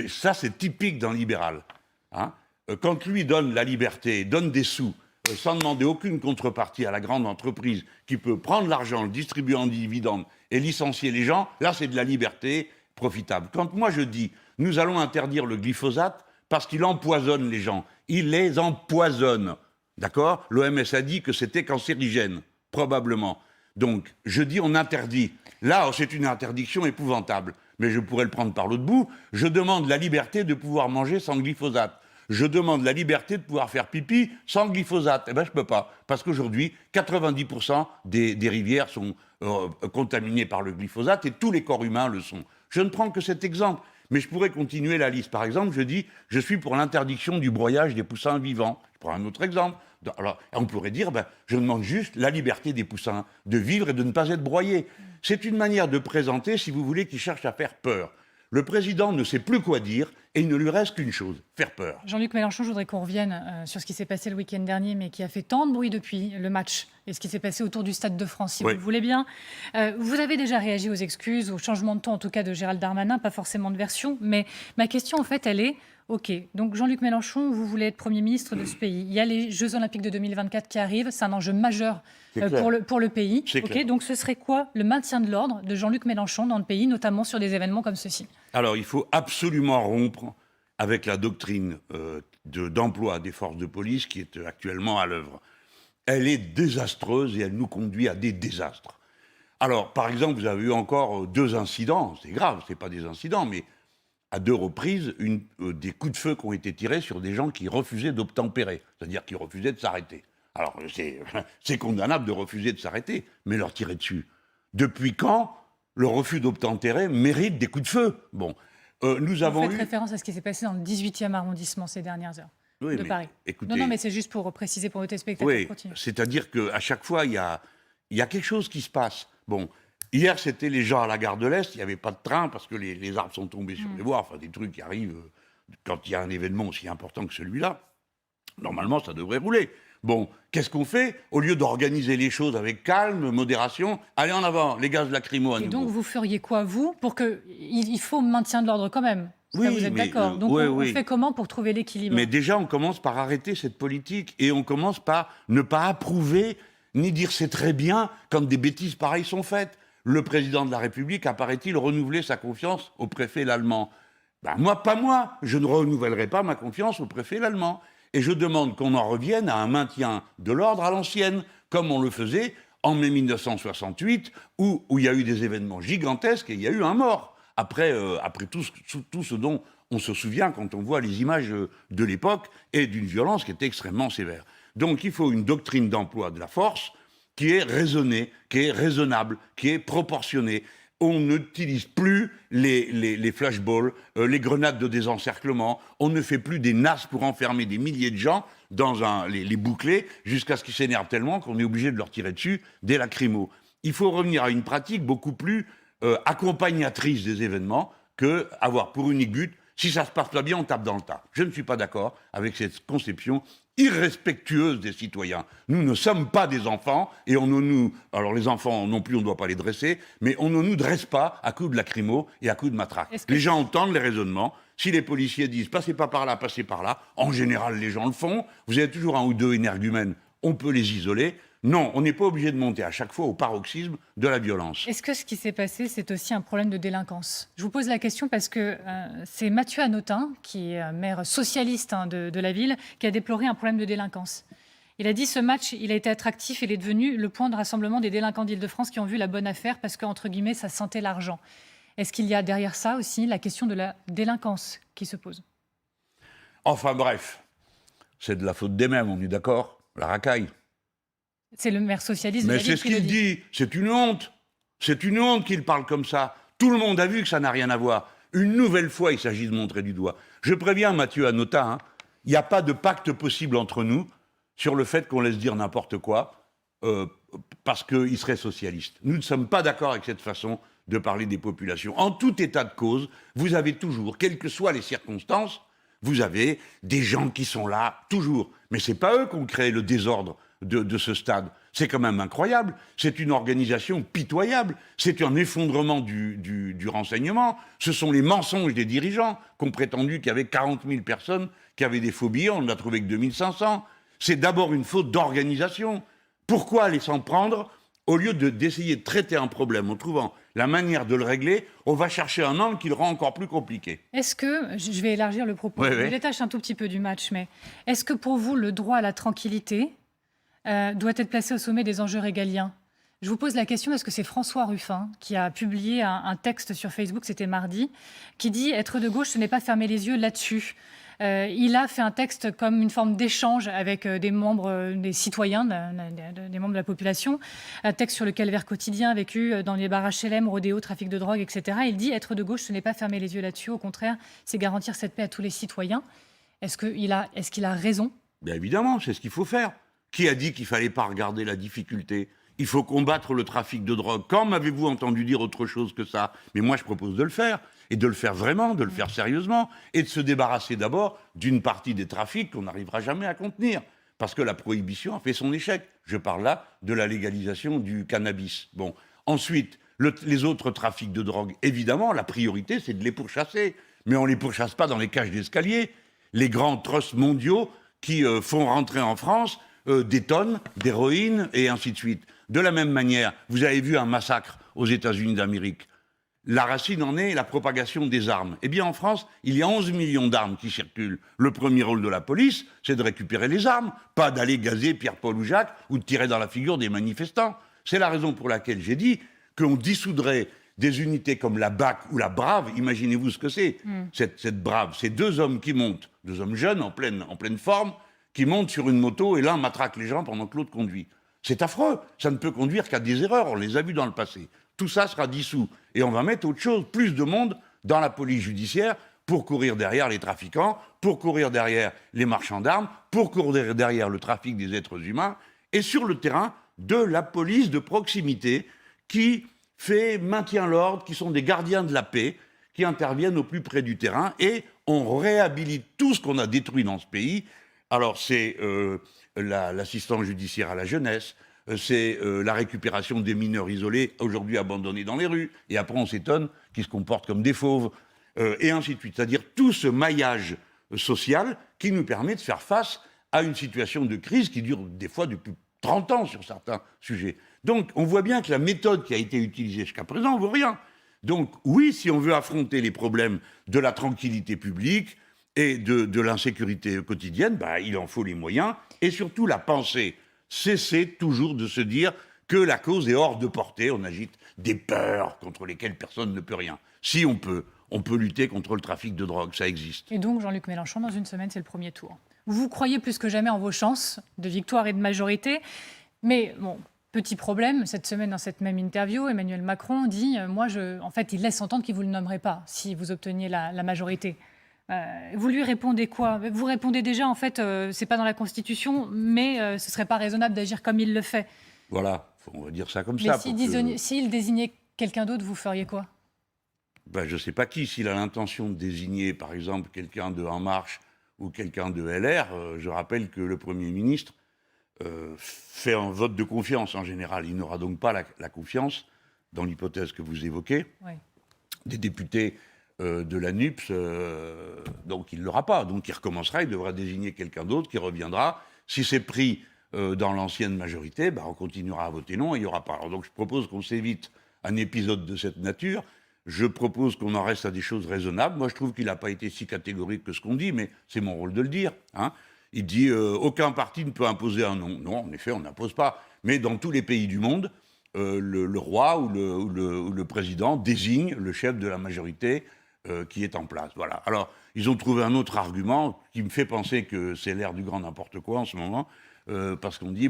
ça, c'est typique d'un libéral. Hein, quand lui donne la liberté, donne des sous, sans demander aucune contrepartie à la grande entreprise qui peut prendre l'argent, le distribuer en dividendes et licencier les gens, là, c'est de la liberté profitable. Quand moi je dis nous allons interdire le glyphosate parce qu'il empoisonne les gens, il les empoisonne, d'accord? L'OMS a dit que c'était cancérigène, probablement. Donc je dis on interdit. Là, c'est une interdiction épouvantable, mais je pourrais le prendre par l'autre bout. Je demande la liberté de pouvoir manger sans glyphosate. Je demande la liberté de pouvoir faire pipi sans glyphosate. Eh bien, je ne peux pas. Parce qu'aujourd'hui, 90% des rivières sont contaminées par le glyphosate et tous les corps humains le sont. Je ne prends que cet exemple. Mais je pourrais continuer la liste. Par exemple, je dis, je suis pour l'interdiction du broyage des poussins vivants. Je prends un autre exemple. Alors, on pourrait dire, je demande juste la liberté des poussins de vivre et de ne pas être broyés. C'est une manière de présenter, si vous voulez, qui cherche à faire peur. Le président ne sait plus quoi dire et il ne lui reste qu'une chose, faire peur. Jean-Luc Mélenchon, je voudrais qu'on revienne sur ce qui s'est passé le week-end dernier, mais qui a fait tant de bruit depuis le match et ce qui s'est passé autour du Stade de France, si vous le voulez bien. Vous avez déjà réagi aux excuses, au changement de ton, en tout cas de Gérald Darmanin, pas forcément de version, mais ma question, en fait, elle est, Ok, donc Jean-Luc Mélenchon, vous voulez être Premier ministre de ce pays. Il y a les Jeux Olympiques de 2024 qui arrivent, c'est un enjeu majeur pour le pays. Ok, donc ce serait quoi le maintien de l'ordre de Jean-Luc Mélenchon dans le pays, notamment sur des événements comme ceci? Alors, il faut absolument rompre avec la doctrine d'emploi des forces de police qui est actuellement à l'œuvre. Elle est désastreuse et elle nous conduit à des désastres. Alors, par exemple, vous avez eu encore 2 incidents, c'est grave, c'est pas des incidents, mais à 2 reprises, des coups de feu qui ont été tirés sur des gens qui refusaient d'obtempérer, c'est-à-dire qui refusaient de s'arrêter. Alors, c'est condamnable de refuser de s'arrêter, mais leur tirer dessus. Depuis quand le refus d'obtempérer mérite des coups de feu? Bon, nous avons Vous faites référence à ce qui s'est passé dans le 18e arrondissement ces dernières heures de Paris. Écoutez, non, mais c'est juste pour préciser pour vos téléspectateurs. Oui, c'est-à-dire qu'à chaque fois, il y a quelque chose qui se passe. Bon, hier, c'était les gens à la gare de l'Est, il n'y avait pas de train parce que les arbres sont tombés sur les voies, enfin des trucs qui arrivent quand il y a un événement aussi important que celui-là. Normalement, ça devrait rouler. Bon, qu'est-ce qu'on fait? Au lieu d'organiser les choses avec calme, modération, allez en avant, les gaz lacrymo à nouveau. Et donc, vous feriez quoi, vous, pour que... Il faut maintien de l'ordre quand même. Oui, vous êtes d'accord. Donc, on fait comment pour trouver l'équilibre? Mais déjà, on commence par arrêter cette politique et on commence par ne pas approuver ni dire c'est très bien quand des bêtises pareilles sont faites. Le président de la République a, paraît-il, renouvelé sa confiance au préfet l'allemand. Ben moi, pas moi. Je ne renouvellerai pas ma confiance au préfet l'allemand. Et je demande qu'on en revienne à un maintien de l'ordre à l'ancienne, comme on le faisait en mai 1968, où il y a eu des événements gigantesques et il y a eu un mort. Après tout ce dont on se souvient quand on voit les images de l'époque et d'une violence qui était extrêmement sévère. Donc il faut une doctrine d'emploi de la force qui est raisonnée, qui est raisonnable, qui est proportionnée. On n'utilise plus les flashballs, les grenades de désencerclement. On ne fait plus des nasses pour enfermer des milliers de gens dans les bouclés jusqu'à ce qu'ils s'énervent tellement qu'on est obligé de leur tirer dessus des lacrymos. Il faut revenir à une pratique beaucoup plus accompagnatrice des événements que avoir pour unique but, si ça se passe pas bien, on tape dans le tas. Je ne suis pas d'accord avec cette conception irrespectueuse des citoyens. Nous ne sommes pas des enfants, et alors les enfants non plus, on ne doit pas les dresser, mais on ne nous dresse pas à coups de lacrymo et à coups de matraque. Les gens entendent les raisonnements. Si les policiers disent « passez pas par là, passez par là », en général, les gens le font. Vous avez toujours 1 ou 2 énergumènes, on peut les isoler. Non, on n'est pas obligé de monter à chaque fois au paroxysme de la violence. Est-ce que ce qui s'est passé, c'est aussi un problème de délinquance? Je vous pose la question parce que c'est Mathieu Hanotin, qui est maire socialiste de la ville, qui a déploré un problème de délinquance. Il a dit ce match, il a été attractif, il est devenu le point de rassemblement des délinquants d'Île-de-France qui ont vu la bonne affaire parce qu'entre guillemets, ça sentait l'argent. Est-ce qu'il y a derrière ça aussi la question de la délinquance qui se pose? Enfin bref, c'est de la faute des mêmes, on est d'accord? La racaille. C'est le maire socialiste de la ville. Mais c'est ce qu'il dit. C'est une honte. C'est une honte qu'il parle comme ça. Tout le monde a vu que ça n'a rien à voir. Une nouvelle fois, il s'agit de montrer du doigt. Je préviens Mathieu Hanotin, il n'y a pas de pacte possible entre nous sur le fait qu'on laisse dire n'importe quoi parce qu'il serait socialiste. Nous ne sommes pas d'accord avec cette façon de parler des populations. En tout état de cause, vous avez toujours, quelles que soient les circonstances, vous avez des gens qui sont là, toujours. Mais ce n'est pas eux qui ont créé le désordre de ce stade. C'est quand même incroyable. C'est une organisation pitoyable. C'est un effondrement du renseignement. Ce sont les mensonges des dirigeants qui ont prétendu qu'il y avait 40 000 personnes qui avaient des phobies. On n'a trouvé que 2500. C'est d'abord une faute d'organisation. Pourquoi aller s'en prendre? Au lieu d'essayer de traiter un problème en trouvant la manière de le régler, on va chercher un angle qui le rend encore plus compliqué. Est-ce que, je vais élargir le propos, je détache un tout petit peu du match, mais est-ce que pour vous, le droit à la tranquillité doit être placé au sommet des enjeux régaliens? Je vous pose la question parce que c'est François Ruffin qui a publié un texte sur Facebook, c'était mardi, qui dit « Être de gauche, ce n'est pas fermer les yeux là-dessus ». Il a fait un texte comme une forme d'échange avec des membres, des citoyens, des membres de la population, un texte sur le calvaire quotidien vécu dans les bars HLM, rodéo, trafic de drogue, etc. Il dit « Être de gauche, ce n'est pas fermer les yeux là-dessus, au contraire, c'est garantir cette paix à tous les citoyens ». Est-ce qu'il a raison? Bien évidemment, c'est ce qu'il faut faire. Qui a dit qu'il ne fallait pas regarder la difficulté? Il faut combattre le trafic de drogue. Quand m'avez-vous entendu dire autre chose que ça? Mais moi, je propose de le faire. Et de le faire vraiment, de le faire sérieusement. Et de se débarrasser d'abord d'une partie des trafics qu'on n'arrivera jamais à contenir. Parce que la prohibition a fait son échec. Je parle là de la légalisation du cannabis. Bon. Ensuite, les autres trafics de drogue, évidemment, la priorité, c'est de les pourchasser. Mais on ne les pourchasse pas dans les cages d'escalier. Les grands trusts mondiaux qui font rentrer en France des tonnes d'héroïne et ainsi de suite. De la même manière, vous avez vu un massacre aux États-Unis d'Amérique. La racine en est la propagation des armes. Eh bien, en France, il y a 11 millions d'armes qui circulent. Le premier rôle de la police, c'est de récupérer les armes, pas d'aller gazer Pierre-Paul ou Jacques ou de tirer dans la figure des manifestants. C'est la raison pour laquelle j'ai dit qu'on dissoudrait des unités comme la BAC ou la Brave. Imaginez-vous ce que c'est, cette Brave. C'est deux hommes qui montent, deux hommes jeunes en pleine forme, qui montent sur une moto et l'un matraque les gens pendant que l'autre conduit. C'est affreux. Ça ne peut conduire qu'à des erreurs. On les a vues dans le passé. Tout ça sera dissous. Et on va mettre autre chose, plus de monde dans la police judiciaire pour courir derrière les trafiquants, pour courir derrière les marchands d'armes, pour courir derrière le trafic des êtres humains, et sur le terrain de la police de proximité qui maintient l'ordre, qui sont des gardiens de la paix, qui interviennent au plus près du terrain, et on réhabilite tout ce qu'on a détruit dans ce pays. Alors c'est l'assistance judiciaire à la jeunesse, c'est la récupération des mineurs isolés, aujourd'hui abandonnés dans les rues, et après on s'étonne qu'ils se comportent comme des fauves, et ainsi de suite. C'est-à-dire tout ce maillage social qui nous permet de faire face à une situation de crise qui dure des fois depuis 30 ans sur certains sujets. Donc on voit bien que la méthode qui a été utilisée jusqu'à présent ne vaut rien. Donc oui, si on veut affronter les problèmes de la tranquillité publique et de l'insécurité quotidienne, il en faut les moyens, et surtout la pensée. Cessez toujours de se dire que la cause est hors de portée. On agite des peurs contre lesquelles personne ne peut rien. Si on peut lutter contre le trafic de drogue, ça existe. Et donc, Jean-Luc Mélenchon, dans une semaine, c'est le premier tour. Vous croyez plus que jamais en vos chances de victoire et de majorité. Mais bon, petit problème, cette semaine, dans cette même interview, Emmanuel Macron dit en fait, il laisse entendre qu'il ne vous le nommerait pas si vous obteniez la majorité. Vous lui répondez quoi? Vous répondez déjà, en fait, c'est pas dans la Constitution, mais ce serait pas raisonnable d'agir comme il le fait. Voilà, on va dire ça comme mais ça. S'il désignait quelqu'un d'autre, vous feriez quoi? Je ne sais pas qui. S'il a l'intention de désigner, par exemple, quelqu'un de En Marche ou quelqu'un de LR, je rappelle que le Premier ministre fait un vote de confiance en général. Il n'aura donc pas la confiance, dans l'hypothèse que vous évoquez, des députés de la NUPS, donc il ne l'aura pas. Donc il recommencera, il devra désigner quelqu'un d'autre qui reviendra. Si c'est pris dans l'ancienne majorité, on continuera à voter non et il n'y aura pas. Alors, donc je propose qu'on s'évite un épisode de cette nature. Je propose qu'on en reste à des choses raisonnables. Moi, je trouve qu'il n'a pas été si catégorique que ce qu'on dit, mais c'est mon rôle de le dire. Il dit aucun parti ne peut imposer un nom. Non, en effet, on n'impose pas. Mais dans tous les pays du monde, le roi ou le président désigne le chef de la majorité qui est en place. Voilà. Alors, ils ont trouvé un autre argument qui me fait penser que c'est l'ère du grand n'importe quoi en ce moment, parce qu'on dit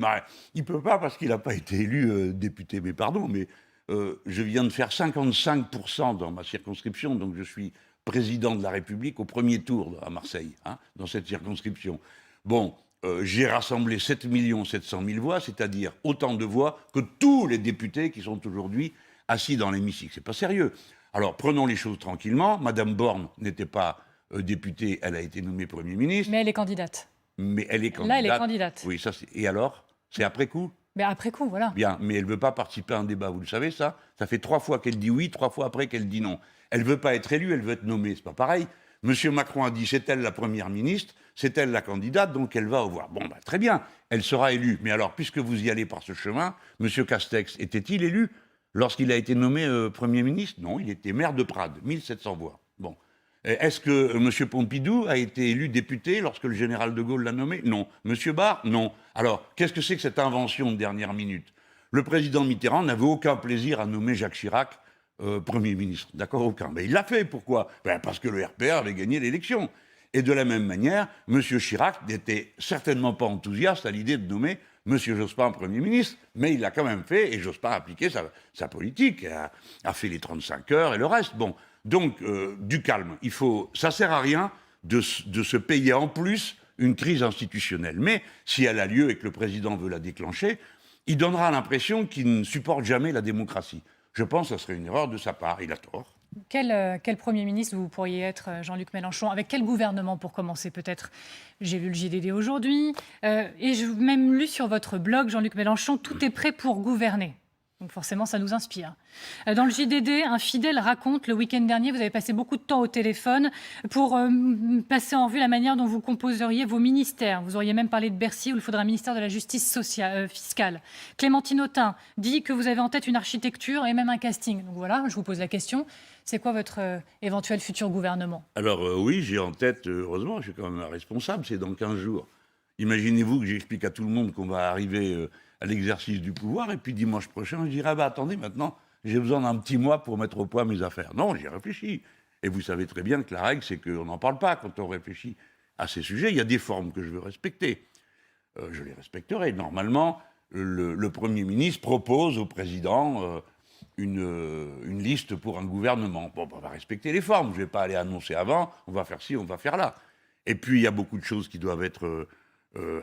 il ne peut pas parce qu'il n'a pas été élu député. Mais pardon, mais je viens de faire 55% dans ma circonscription, donc je suis président de la République au premier tour à Marseille, dans cette circonscription. Bon, j'ai rassemblé 7 700 000 voix, c'est-à-dire autant de voix que tous les députés qui sont aujourd'hui assis dans l'hémicycle. C'est pas sérieux. Alors, prenons les choses tranquillement. Madame Borne n'était pas députée, elle a été nommée Premier ministre. Mais elle est candidate. Mais elle est candidate. Là, elle est candidate. Oui, ça et alors? C'est après coup? Mais après coup, voilà. Bien, mais elle ne veut pas participer à un débat, vous le savez, ça? Ça fait 3 fois qu'elle dit oui, 3 fois après qu'elle dit non. Elle ne veut pas être élue, elle veut être nommée, c'est pas pareil. Monsieur Macron a dit, c'est elle la première ministre, c'est elle la candidate, donc elle va au voir. Bon, très bien, elle sera élue. Mais alors, puisque vous y allez par ce chemin, monsieur Castex était-il élu lorsqu'il a été nommé Premier ministre? Non, il était maire de Prades, 1700 voix. Bon. Est-ce que M. Pompidou a été élu député lorsque le général de Gaulle l'a nommé? Non. M. Barre? Non. Alors, qu'est-ce que c'est que cette invention de dernière minute? Le président Mitterrand n'avait aucun plaisir à nommer Jacques Chirac Premier ministre. D'accord? Aucun. Mais il l'a fait. Pourquoi? Parce que le RPR avait gagné l'élection. Et de la même manière, M. Chirac n'était certainement pas enthousiaste à l'idée de nommer M. Jospin Premier ministre, mais il l'a quand même fait, et Jospin a appliqué sa politique, a fait les 35 heures et le reste. Bon. Donc, du calme. Ça ne sert à rien de se payer en plus une crise institutionnelle. Mais si elle a lieu et que le président veut la déclencher, il donnera l'impression qu'il ne supporte jamais la démocratie. Je pense que ce serait une erreur de sa part. Il a tort. Quel Premier ministre vous pourriez être, Jean-Luc Mélenchon? Avec quel gouvernement, pour commencer, peut-être? J'ai lu le JDD aujourd'hui, et j'ai même lu sur votre blog, Jean-Luc Mélenchon, tout est prêt pour gouverner. Donc forcément, ça nous inspire. Dans le JDD, un fidèle raconte, le week-end dernier, vous avez passé beaucoup de temps au téléphone pour passer en revue la manière dont vous composeriez vos ministères. Vous auriez même parlé de Bercy, où il faudra un ministère de la justice fiscale. Clémentine Autain dit que vous avez en tête une architecture et même un casting. Donc voilà, je vous pose la question. C'est quoi votre éventuel futur gouvernement? Alors oui, j'ai en tête, heureusement, je suis quand même un responsable, c'est dans 15 jours. Imaginez-vous que j'explique à tout le monde qu'on va arriver à l'exercice du pouvoir, et puis dimanche prochain, je dirais, attendez, maintenant, j'ai besoin d'un petit mois pour mettre au point mes affaires. Non, j'y réfléchis. Et vous savez très bien que la règle, c'est qu'on n'en parle pas quand on réfléchit à ces sujets. Il y a des formes que je veux respecter. Je les respecterai. Normalement, le Premier ministre propose au président une liste pour un gouvernement. Bon, on va respecter les formes. Je ne vais pas aller annoncer avant, on va faire ci, on va faire là. Et puis, il y a beaucoup de choses qui doivent être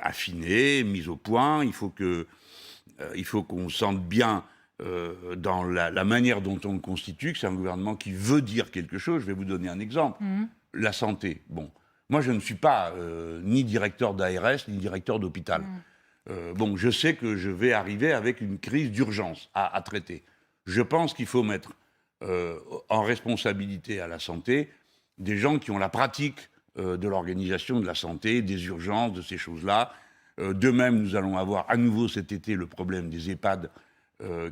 affinées, mises au point. Il faut qu'on sente bien dans la manière dont on le constitue, que c'est un gouvernement qui veut dire quelque chose. Je vais vous donner un exemple. La santé. Bon, moi, je ne suis pas ni directeur d'ARS, ni directeur d'hôpital. Bon, je sais que je vais arriver avec une crise d'urgence à traiter. Je pense qu'il faut mettre en responsabilité à la santé des gens qui ont la pratique de l'organisation de la santé, des urgences, de ces choses-là. De même, nous allons avoir à nouveau cet été le problème des EHPAD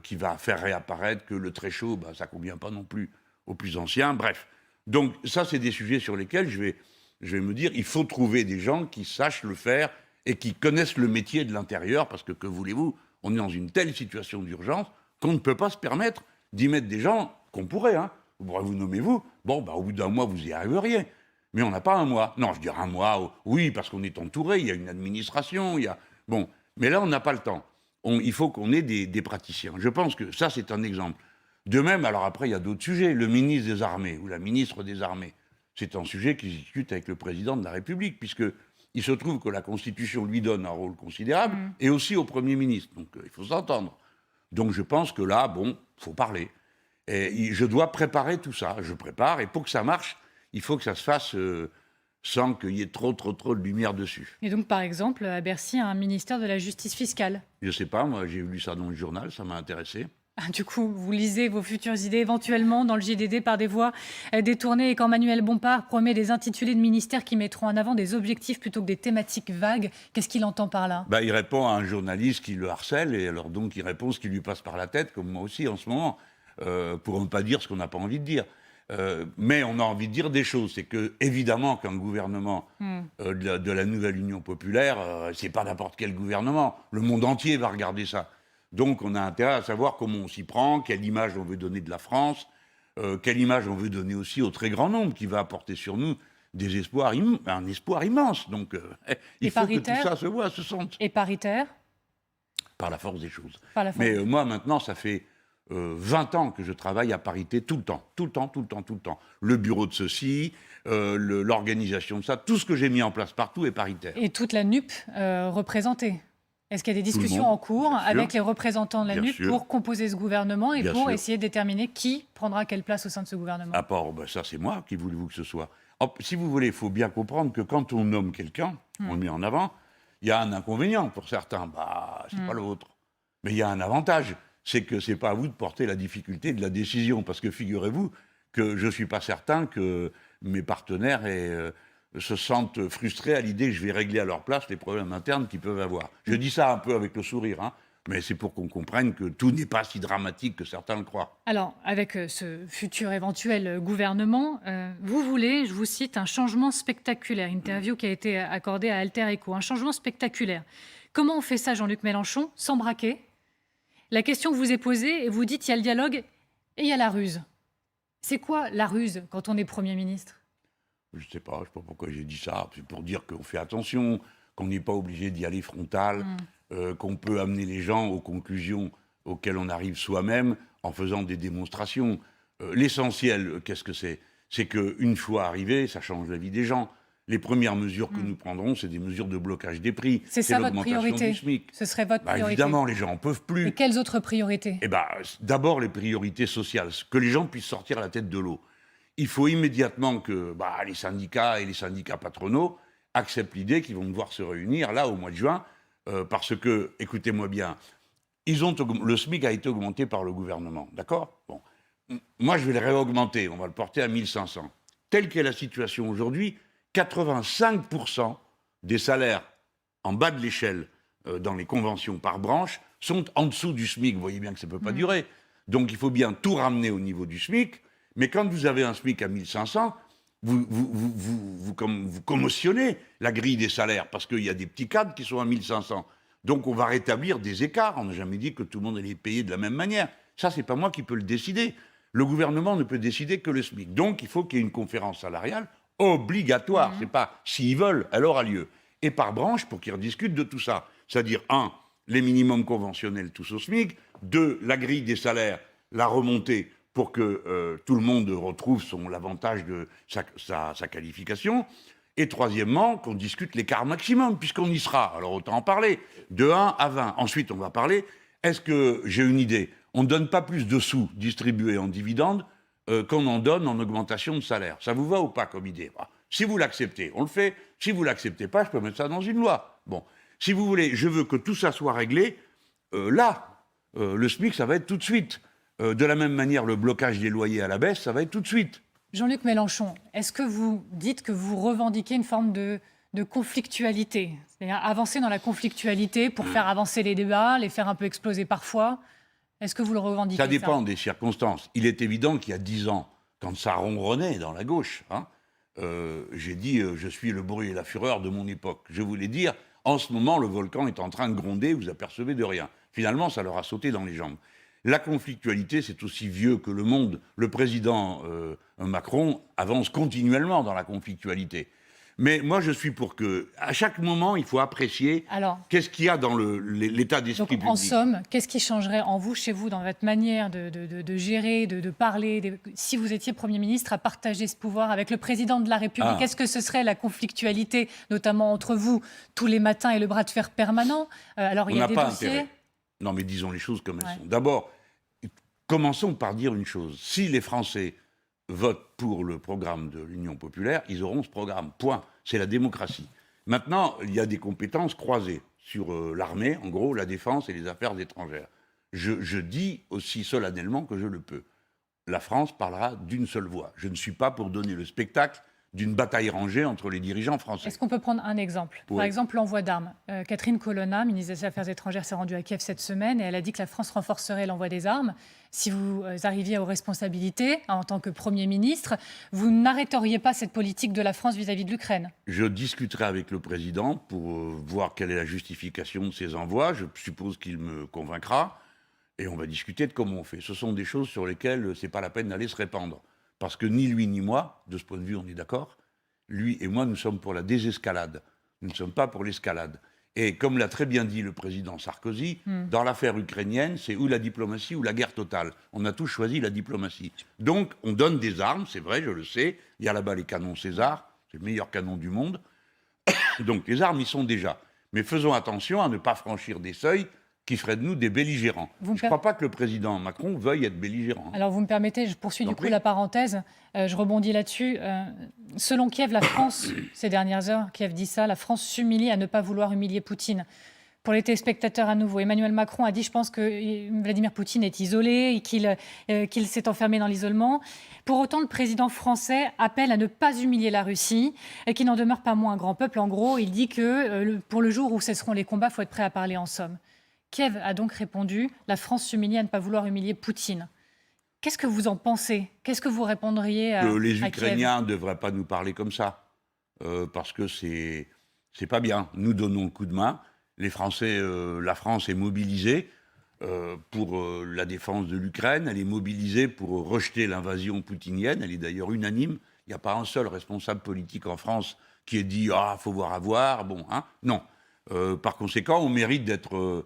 qui va faire réapparaître que le très chaud, ça ne convient pas non plus aux plus anciens. Bref, donc ça, c'est des sujets sur lesquels je vais me dire il faut trouver des gens qui sachent le faire et qui connaissent le métier de l'intérieur, parce que voulez-vous, on est dans une telle situation d'urgence qu'on ne peut pas se permettre d'y mettre des gens qu'on pourrait. Vous pourrez vous nommer vous. Bon, au bout d'un mois, vous n'y arriveriez. Mais on n'a pas un mois. Non, je dirais un mois, oui, parce qu'on est entouré, il y a une administration, il y a... Bon, mais là, on n'a pas le temps. Il faut qu'on ait des praticiens. Je pense que ça, c'est un exemple. De même, alors après, il y a d'autres sujets. Le ministre des Armées ou la ministre des Armées, c'est un sujet qui se discute avec le président de la République, puisqu'il se trouve que la Constitution lui donne un rôle considérable, et aussi au Premier ministre. Donc, il faut s'entendre. Donc, je pense que là, il faut parler. Et je dois préparer tout ça. Je prépare, et pour que ça marche, il faut que ça se fasse sans qu'il y ait trop de lumière dessus. Et donc, par exemple, à Bercy, un ministère de la justice fiscale? Je ne sais pas, moi, j'ai lu ça dans le journal, ça m'a intéressé. Du coup, vous lisez vos futures idées éventuellement dans le JDD par des voies détournées, et quand Manuel Bompard promet des intitulés de ministères qui mettront en avant des objectifs plutôt que des thématiques vagues, qu'est-ce qu'il entend par là? Il répond à un journaliste qui le harcèle, et alors donc il répond ce qui lui passe par la tête, comme moi aussi en ce moment, pour ne pas dire ce qu'on n'a pas envie de dire. Mais on a envie de dire des choses. C'est que, évidemment, qu'un gouvernement de la nouvelle Union populaire, c'est pas n'importe quel gouvernement. Le monde entier va regarder ça. Donc, on a intérêt à savoir comment on s'y prend, quelle image on veut donner de la France, quelle image on veut donner aussi au très grand nombre qui va apporter sur nous des espoirs, un espoir immense. Donc, il faut que tout ça se voit, se sente. Et paritaire? Par la force des choses. Mais moi, maintenant, ça fait 20 ans que je travaille à parité tout le temps. Le bureau de ceci, l'organisation de ça, tout ce que j'ai mis en place partout est paritaire. Et toute la NUP représentée? Est-ce qu'il y a des discussions en cours avec les représentants de la NUP pour composer ce gouvernement et pour essayer de déterminer qui prendra quelle place au sein de ce gouvernement? À part, ça c'est moi, qui voulez-vous que ce soit? Si vous voulez, il faut bien comprendre que quand on nomme quelqu'un, on le met en avant, il y a un inconvénient pour certains, c'est pas l'autre. Mais il y a un avantage, c'est que c'est pas à vous de porter la difficulté de la décision, parce que figurez-vous que je suis pas certain que mes partenaires se sentent frustrés à l'idée que je vais régler à leur place les problèmes internes qu'ils peuvent avoir. Je dis ça un peu avec le sourire, mais c'est pour qu'on comprenne que tout n'est pas si dramatique que certains le croient. Alors, avec ce futur éventuel gouvernement, vous voulez, je vous cite, un changement spectaculaire. Interview qui a été accordée à Alter Echo. Un changement spectaculaire. Comment on fait ça, Jean-Luc Mélenchon, sans braquer? La question que vous est posée, et vous dites il y a le dialogue et il y a la ruse. C'est quoi la ruse quand on est Premier ministre? Je ne sais pas pourquoi j'ai dit ça. C'est pour dire qu'on fait attention, qu'on n'est pas obligé d'y aller frontal, qu'on peut amener les gens aux conclusions auxquelles on arrive soi-même en faisant des démonstrations. L'essentiel, qu'est-ce que c'est? C'est qu'une fois arrivé, ça change la vie des gens. Les premières mesures que nous prendrons, c'est des mesures de blocage des prix. C'est ça votre priorité? Ce serait votre priorité? Évidemment, les gens n'en peuvent plus. Et quelles autres priorités? D'abord, les priorités sociales, que les gens puissent sortir la tête de l'eau. Il faut immédiatement que les syndicats et les syndicats patronaux acceptent l'idée qu'ils vont devoir se réunir là au mois de juin, parce que, écoutez-moi bien, le SMIC a été augmenté par le gouvernement, d'accord? Bon. Moi, je vais le réaugmenter, on va le porter à 1500. Telle qu'est la situation aujourd'hui, 85% des salaires en bas de l'échelle dans les conventions par branche sont en dessous du SMIC. Vous voyez bien que ça ne peut pas durer. Donc il faut bien tout ramener au niveau du SMIC. Mais quand vous avez un SMIC à 1500, vous commotionnez la grille des salaires parce qu'il y a des petits cadres qui sont à 1500. Donc on va rétablir des écarts. On n'a jamais dit que tout le monde allait payer de la même manière. Ça, c'est pas moi qui peux le décider. Le gouvernement ne peut décider que le SMIC. Donc il faut qu'il y ait une conférence salariale obligatoire. C'est pas s'ils veulent, elle aura lieu. Et par branche pour qu'ils rediscutent de tout ça. C'est-à-dire, 1, les minimums conventionnels tous au SMIC, 2, la grille des salaires, la remontée pour que tout le monde retrouve l'avantage de sa qualification, et troisièmement, qu'on discute l'écart maximum, puisqu'on y sera. Alors autant en parler, de 1 à 20. Ensuite, on va parler, est-ce que, j'ai une idée, on ne donne pas plus de sous distribués en dividendes qu'on en donne en augmentation de salaire. Ça vous va ou pas comme idée? Si vous l'acceptez, on le fait. Si vous ne l'acceptez pas, je peux mettre ça dans une loi. Bon. Si vous voulez, je veux que tout ça soit réglé le SMIC, ça va être tout de suite. De la même manière, le blocage des loyers à la baisse, ça va être tout de suite. Jean-Luc Mélenchon, est-ce que vous dites que vous revendiquez une forme de conflictualité? C'est-à-dire avancer dans la conflictualité pour faire avancer les débats, les faire un peu exploser parfois? Est-ce que vous le revendiquez? Ça dépend des circonstances. Il est évident qu'il y a 10 ans, quand ça ronronnait dans la gauche, j'ai dit je suis le bruit et la fureur de mon époque. Je voulais dire, en ce moment, le volcan est en train de gronder, vous apercevez de rien. Finalement, ça leur a sauté dans les jambes. La conflictualité, c'est aussi vieux que le monde. Le président Macron avance continuellement dans la conflictualité. Mais moi, je suis pour que, à chaque moment, il faut apprécier qu'est-ce qu'il y a dans l'état d'esprit public. En somme, qu'est-ce qui changerait en vous, chez vous, dans votre manière de gérer, de parler, si vous étiez Premier ministre, à partager ce pouvoir avec le président de la République? Est-ce que ce serait la conflictualité, notamment entre vous, tous les matins et le bras de fer permanent? Alors, il y a des dossiers... Intérêt. Non, mais disons les choses comme elles sont. D'abord, commençons par dire une chose. Si les Français votent pour le programme de l'Union populaire, ils auront ce programme. Point. C'est la démocratie. Maintenant, il y a des compétences croisées sur l'armée, en gros, la défense et les affaires étrangères. Je dis aussi solennellement que je le peux. La France parlera d'une seule voix. Je ne suis pas pour donner le spectacle d'une bataille rangée entre les dirigeants français. Est-ce qu'on peut prendre un exemple? Par exemple, l'envoi d'armes. Catherine Colonna, ministre des Affaires étrangères, s'est rendue à Kiev cette semaine et elle a dit que la France renforcerait l'envoi des armes. Si vous arriviez aux responsabilités en tant que Premier ministre, vous n'arrêteriez pas cette politique de la France vis-à-vis de l'Ukraine? Je discuterai avec le président pour voir quelle est la justification de ces envois. Je suppose qu'il me convaincra et on va discuter de comment on fait. Ce sont des choses sur lesquelles ce n'est pas la peine d'aller se répandre. Parce que ni lui ni moi, de ce point de vue, on est d'accord, lui et moi, nous sommes pour la désescalade. Nous ne sommes pas pour l'escalade. Et comme l'a très bien dit le président Sarkozy, dans l'affaire ukrainienne, c'est ou la diplomatie ou la guerre totale. On a tous choisi la diplomatie. Donc, on donne des armes, c'est vrai, je le sais. Il y a là-bas les canons César, c'est le meilleur canon du monde. Donc, les armes y sont déjà. Mais faisons attention à ne pas franchir des seuils qui ferait de nous des belligérants. Je ne crois pas que le président Macron veuille être belligérant. Alors vous me permettez, je poursuis du coup la parenthèse, je rebondis là-dessus. Selon Kiev, la France, ces dernières heures, Kiev dit ça, la France s'humilie à ne pas vouloir humilier Poutine. Pour les téléspectateurs à nouveau, Emmanuel Macron a dit, je pense que Vladimir Poutine est isolé et qu'il s'est enfermé dans l'isolement. Pour autant, le président français appelle à ne pas humilier la Russie et qu'il n'en demeure pas moins un grand peuple. En gros, il dit que pour le jour où cesseront les combats, il faut être prêt à parler en somme. Kiev a donc répondu « La France s'humilie à ne pas vouloir humilier Poutine ». Qu'est-ce que vous en pensez? Qu'est-ce que vous répondriez à Kiev? Les Ukrainiens ne devraient pas nous parler comme ça, parce que c'est pas bien. Nous donnons le coup de main. Les Français, la France est mobilisée pour la défense de l'Ukraine. Elle est mobilisée pour rejeter l'invasion poutinienne. Elle est d'ailleurs unanime. Il n'y a pas un seul responsable politique en France qui ait dit « Ah, faut voir à voir ». Bon, hein, non. Par conséquent, on mérite d'être...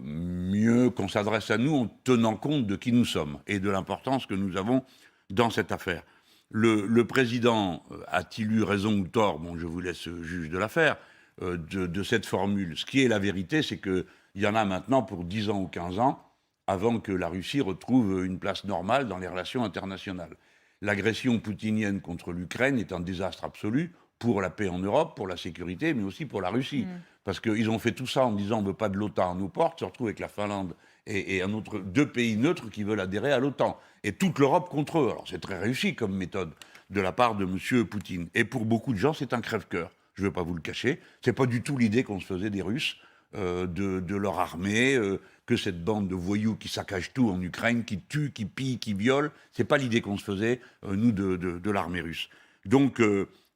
mieux qu'on s'adresse à nous en tenant compte de qui nous sommes et de l'importance que nous avons dans cette affaire. Le président a-t-il eu raison ou tort? Bon, je vous laisse juge de l'affaire, de cette formule. Ce qui est la vérité, c'est qu'il y en a maintenant pour 10 ans ou 15 ans avant que la Russie retrouve une place normale dans les relations internationales. L'agression poutinienne contre l'Ukraine est un désastre absolu pour la paix en Europe, pour la sécurité, mais aussi pour la Russie. Parce qu'ils ont fait tout ça en disant on ne veut pas de l'OTAN à nos portes, se retrouvent avec la Finlande et deux pays neutres qui veulent adhérer à l'OTAN. Et toute l'Europe contre eux. Alors c'est très réussi comme méthode de la part de M. Poutine. Et pour beaucoup de gens, c'est un crève-cœur. Je ne vais pas vous le cacher. Ce n'est pas du tout l'idée qu'on se faisait des Russes, de leur armée, que cette bande de voyous qui saccagent tout en Ukraine, qui tuent, qui pillent, qui violent. Ce n'est pas l'idée qu'on se faisait, nous, de l'armée russe. Donc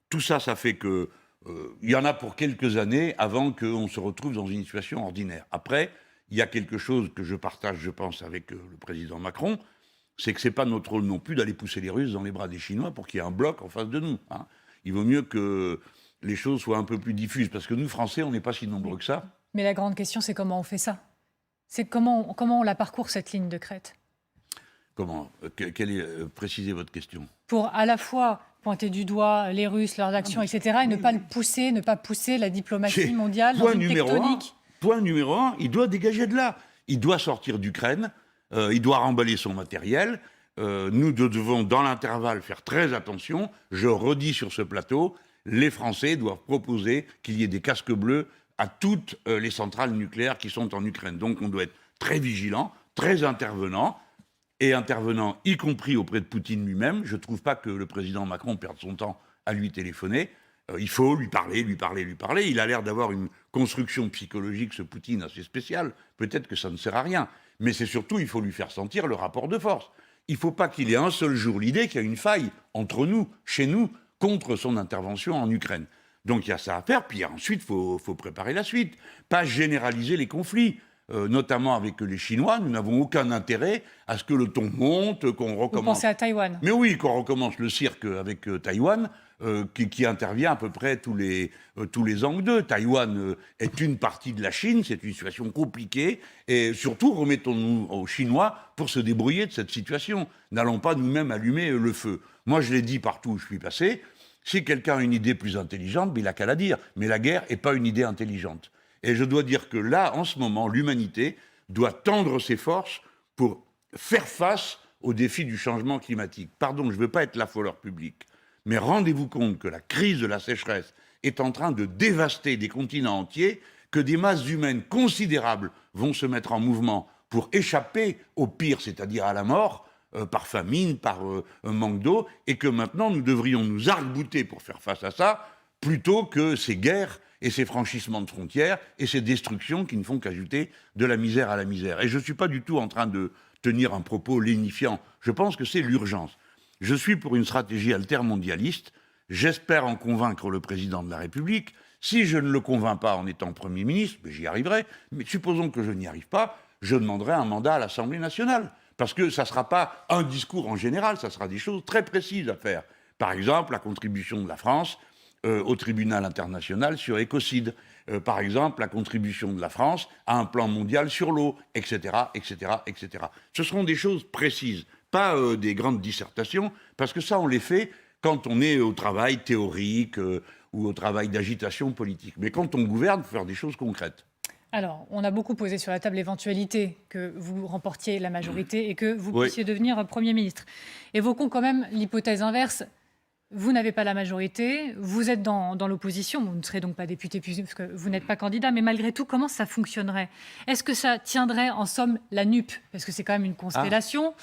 tout ça, ça fait que il y en a pour quelques années avant qu'on se retrouve dans une situation ordinaire. Après, il y a quelque chose que je partage, je pense, avec le président Macron, c'est que ce n'est pas notre rôle non plus d'aller pousser les Russes dans les bras des Chinois pour qu'il y ait un bloc en face de nous. Hein. Il vaut mieux que les choses soient un peu plus diffuses, parce que nous, Français, on n'est pas si nombreux que ça. Mais la grande question, c'est comment on fait ça ? C'est comment on la parcourt, cette ligne de crête ? Comment ? Précisez votre question. Pour à la fois pointer du doigt les Russes, leurs actions, etc., et ne pas pousser la diplomatie mondiale dans une tectonique. Point numéro 1, il doit dégager de là. Il doit sortir d'Ukraine, il doit remballer son matériel. Nous devons, dans l'intervalle, faire très attention. Je redis sur ce plateau, les Français doivent proposer qu'il y ait des casques bleus à toutes les centrales nucléaires qui sont en Ukraine. Donc on doit être très vigilant, très intervenant, et intervenant y compris auprès de Poutine lui-même. Je ne trouve pas que le président Macron perde son temps à lui téléphoner. Il faut lui parler. Il a l'air d'avoir une construction psychologique, ce Poutine, assez spéciale. Peut-être que ça ne sert à rien. Mais c'est surtout, il faut lui faire sentir le rapport de force. Il ne faut pas qu'il ait un seul jour l'idée qu'il y a une faille entre nous, chez nous, contre son intervention en Ukraine. Donc il y a ça à faire, puis ensuite il faut préparer la suite. Pas généraliser les conflits, notamment avec les Chinois. Nous n'avons aucun intérêt à ce que le ton monte, qu'on recommence... Vous pensez à Taïwan ? Mais oui, qu'on recommence le cirque avec Taïwan, qui intervient à peu près tous les ans ou deux. Taïwan est une partie de la Chine, c'est une situation compliquée, et surtout remettons-nous aux Chinois pour se débrouiller de cette situation. N'allons pas nous-mêmes allumer le feu. Moi je l'ai dit partout où je suis passé, si quelqu'un a une idée plus intelligente, il n'a qu'à la dire. Mais la guerre n'est pas une idée intelligente. Et je dois dire que là, en ce moment, l'humanité doit tendre ses forces pour faire face aux défis du changement climatique. Pardon, je ne veux pas être l'affoleur public, mais rendez-vous compte que la crise de la sécheresse est en train de dévaster des continents entiers, que des masses humaines considérables vont se mettre en mouvement pour échapper au pire, c'est-à-dire à la mort, par famine, par manque d'eau, et que maintenant nous devrions nous arc-bouter pour faire face à ça, plutôt que ces guerres et ces franchissements de frontières et ces destructions qui ne font qu'ajouter de la misère à la misère. Et je ne suis pas du tout en train de tenir un propos lénifiant. Je pense que c'est l'urgence. Je suis pour une stratégie altermondialiste. J'espère en convaincre le président de la République. Si je ne le convainc pas en étant Premier ministre, j'y arriverai. Mais supposons que je n'y arrive pas, je demanderai un mandat à l'Assemblée nationale. Parce que ça ne sera pas un discours en général, ça sera des choses très précises à faire. Par exemple, la contribution de la France au tribunal international sur l'écocide. Par exemple, la contribution de la France à un plan mondial sur l'eau, etc., etc., etc. Ce seront des choses précises, pas des grandes dissertations, parce que ça, on les fait quand on est au travail théorique ou au travail d'agitation politique. Mais quand on gouverne, il faut faire des choses concrètes. Alors, on a beaucoup posé sur la table l'éventualité que vous remportiez la majorité et que vous puissiez devenir Premier ministre. Évoquons quand même l'hypothèse inverse. Vous n'avez pas la majorité, vous êtes dans l'opposition, vous ne serez donc pas député parce que vous n'êtes pas candidat, mais malgré tout, comment ça fonctionnerait ? Est-ce que ça tiendrait en somme la NUP ? Parce que c'est quand même une constellation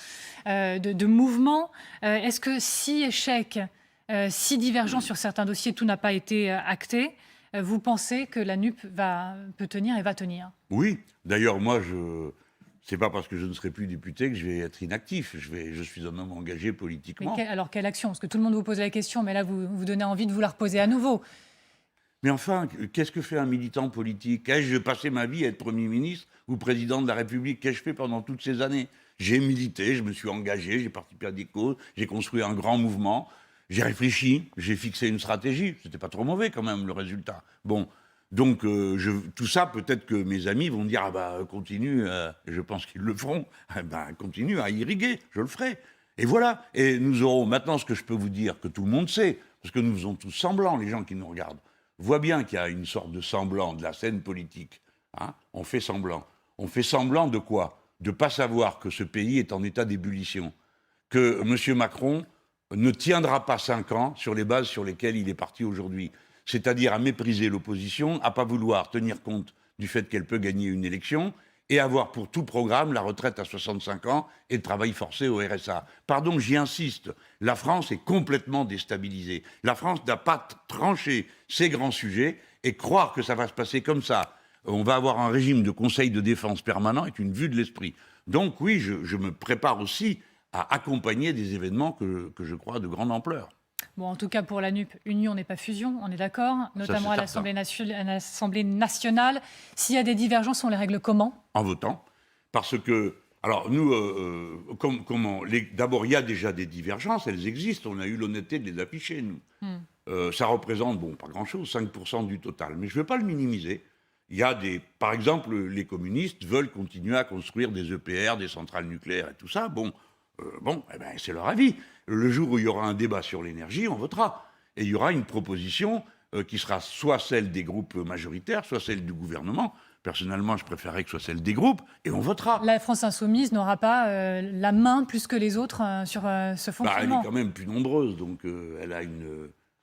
de mouvements. Est-ce que si échec, si divergent sur certains dossiers, tout n'a pas été acté, vous pensez que la NUP peut tenir et va tenir ? Oui. D'ailleurs, moi, c'est pas parce que je ne serai plus député que je vais être inactif. Je suis un homme engagé politiquement. Mais alors, quelle action ? Parce que tout le monde vous pose la question, mais là, vous donnez envie de vous la reposer à nouveau. Mais enfin, qu'est-ce que fait un militant politique ? Ai-je passé ma vie à être Premier ministre ou Président de la République ? Qu'ai-je fait pendant toutes ces années ? J'ai milité, je me suis engagé, j'ai participé à des causes, j'ai construit un grand mouvement. J'ai réfléchi, j'ai fixé une stratégie. C'était pas trop mauvais quand même le résultat. Bon, donc tout ça, peut-être que mes amis vont dire continue. Je pense qu'ils le feront. Continue à irriguer, je le ferai. Et voilà. Et nous aurons maintenant ce que je peux vous dire que tout le monde sait, parce que nous faisons tous semblant, les gens qui nous regardent voient bien qu'il y a une sorte de semblant de la scène politique. Hein, on fait semblant. On fait semblant de quoi ? De pas savoir que ce pays est en état d'ébullition, que M. Macron ne tiendra pas 5 ans sur les bases sur lesquelles il est parti aujourd'hui. C'est-à-dire à mépriser l'opposition, à ne pas vouloir tenir compte du fait qu'elle peut gagner une élection et avoir pour tout programme la retraite à 65 ans et le travail forcé au RSA. Pardon, j'y insiste, la France est complètement déstabilisée. La France n'a pas tranché ces grands sujets et croire que ça va se passer comme ça, on va avoir un régime de conseil de défense permanent est une vue de l'esprit. Donc oui, je me prépare aussi à accompagner des événements que je crois de grande ampleur. Bon, en tout cas, pour la NUP, union n'est pas fusion, on est d'accord, notamment à l'Assemblée nationale. S'il y a des divergences, on les règle comment ? En votant. Parce que, alors nous, d'abord, il y a déjà des divergences, elles existent, on a eu l'honnêteté de les afficher, nous. Ça représente, bon, pas grand-chose, 5% du total, mais je ne vais pas le minimiser. Il y a par exemple, les communistes veulent continuer à construire des EPR, des centrales nucléaires et tout ça. Bon, eh ben, c'est leur avis. Le jour où il y aura un débat sur l'énergie, on votera. Et il y aura une proposition qui sera soit celle des groupes majoritaires, soit celle du gouvernement. Personnellement, je préférerais que ce soit celle des groupes, et on votera. La France insoumise n'aura pas la main plus que les autres sur ce fonctionnement. Elle est quand même plus nombreuse, donc elle a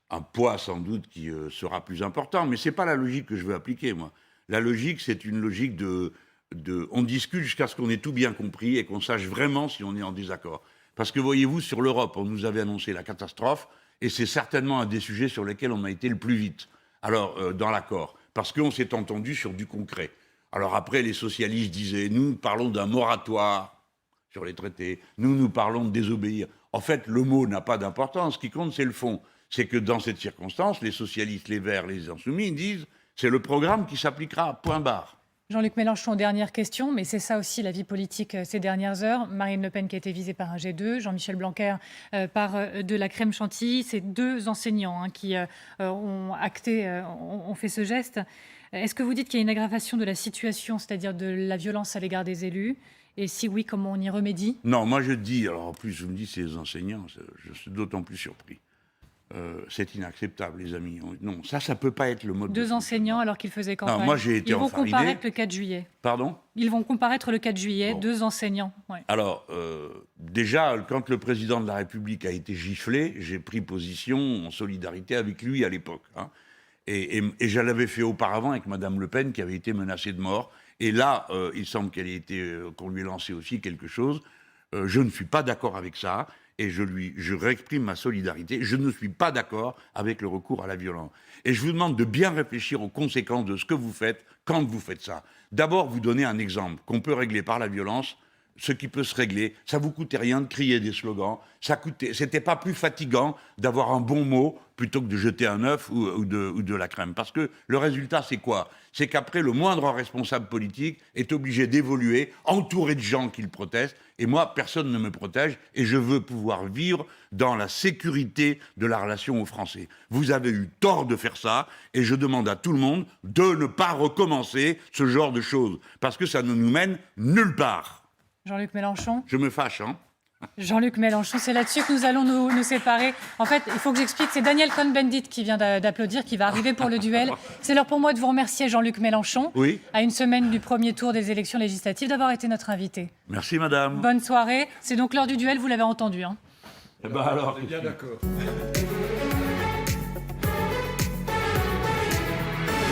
un poids sans doute qui sera plus important. Mais ce n'est pas la logique que je veux appliquer, moi. La logique, c'est une logique on discute jusqu'à ce qu'on ait tout bien compris et qu'on sache vraiment si on est en désaccord. Parce que voyez-vous, sur l'Europe, on nous avait annoncé la catastrophe, et c'est certainement un des sujets sur lesquels on a été le plus vite. Alors, dans l'accord, parce qu'on s'est entendu sur du concret. Alors après, les socialistes disaient, nous parlons d'un moratoire sur les traités, nous parlons de désobéir. En fait, le mot n'a pas d'importance, ce qui compte, c'est le fond. C'est que dans cette circonstance, les socialistes, les Verts, les Insoumis disent, c'est le programme qui s'appliquera, point barre. Jean-Luc Mélenchon, dernière question, mais c'est ça aussi la vie politique ces dernières heures. Marine Le Pen qui a été visée par un G2, Jean-Michel Blanquer par de la crème chantilly. C'est 2 enseignants qui ont fait ce geste. Est-ce que vous dites qu'il y a une aggravation de la situation, c'est-à-dire de la violence à l'égard des élus ? Et si oui, comment on y remédie ? Non, moi je dis, alors en plus je me dis c'est les enseignants, je suis d'autant plus surpris. C'est inacceptable, les amis. Non, ça ne peut pas être le mode. 2 enseignants alors qu'ils faisaient campagne. Non, moi, j'ai été enfariné. Ils vont comparaître le 4 juillet. Pardon ? Ils vont comparaître le 4 juillet, bon. 2 enseignants. Ouais. Alors, déjà, quand le président de la République a été giflé, j'ai pris position en solidarité avec lui à l'époque. Hein. Et je l'avais fait auparavant avec Mme Le Pen, qui avait été menacée de mort. Et là, il semble qu'on lui ait lancé aussi quelque chose. Je ne suis pas d'accord avec ça. Et je réexprime ma solidarité. Je ne suis pas d'accord avec le recours à la violence. Et je vous demande de bien réfléchir aux conséquences de ce que vous faites quand vous faites ça. D'abord, vous donnez un exemple qu'on peut régler par la violence, ce qui peut se régler. Ça vous coûtait rien de crier des slogans. C'était pas plus fatigant d'avoir un bon mot plutôt que de jeter un œuf ou de la crème. Parce que le résultat, c'est quoi ? C'est qu'après, le moindre responsable politique est obligé d'évoluer, entouré de gens qui le protestent. Et moi, personne ne me protège et je veux pouvoir vivre dans la sécurité de la relation aux Français. Vous avez eu tort de faire ça et je demande à tout le monde de ne pas recommencer ce genre de choses parce que ça ne nous mène nulle part. Jean-Luc Mélenchon ? Je me fâche, hein ? Jean-Luc Mélenchon, c'est là-dessus que nous allons nous séparer. En fait, il faut que j'explique, c'est Daniel Cohn-Bendit qui vient d'applaudir, qui va arriver pour le duel. C'est l'heure pour moi de vous remercier, Jean-Luc Mélenchon, oui. À une semaine du premier tour des élections législatives, d'avoir été notre invité. Merci, madame. Bonne soirée. C'est donc l'heure du duel, vous l'avez entendu. Hein. Eh ben alors, on est bien d'accord.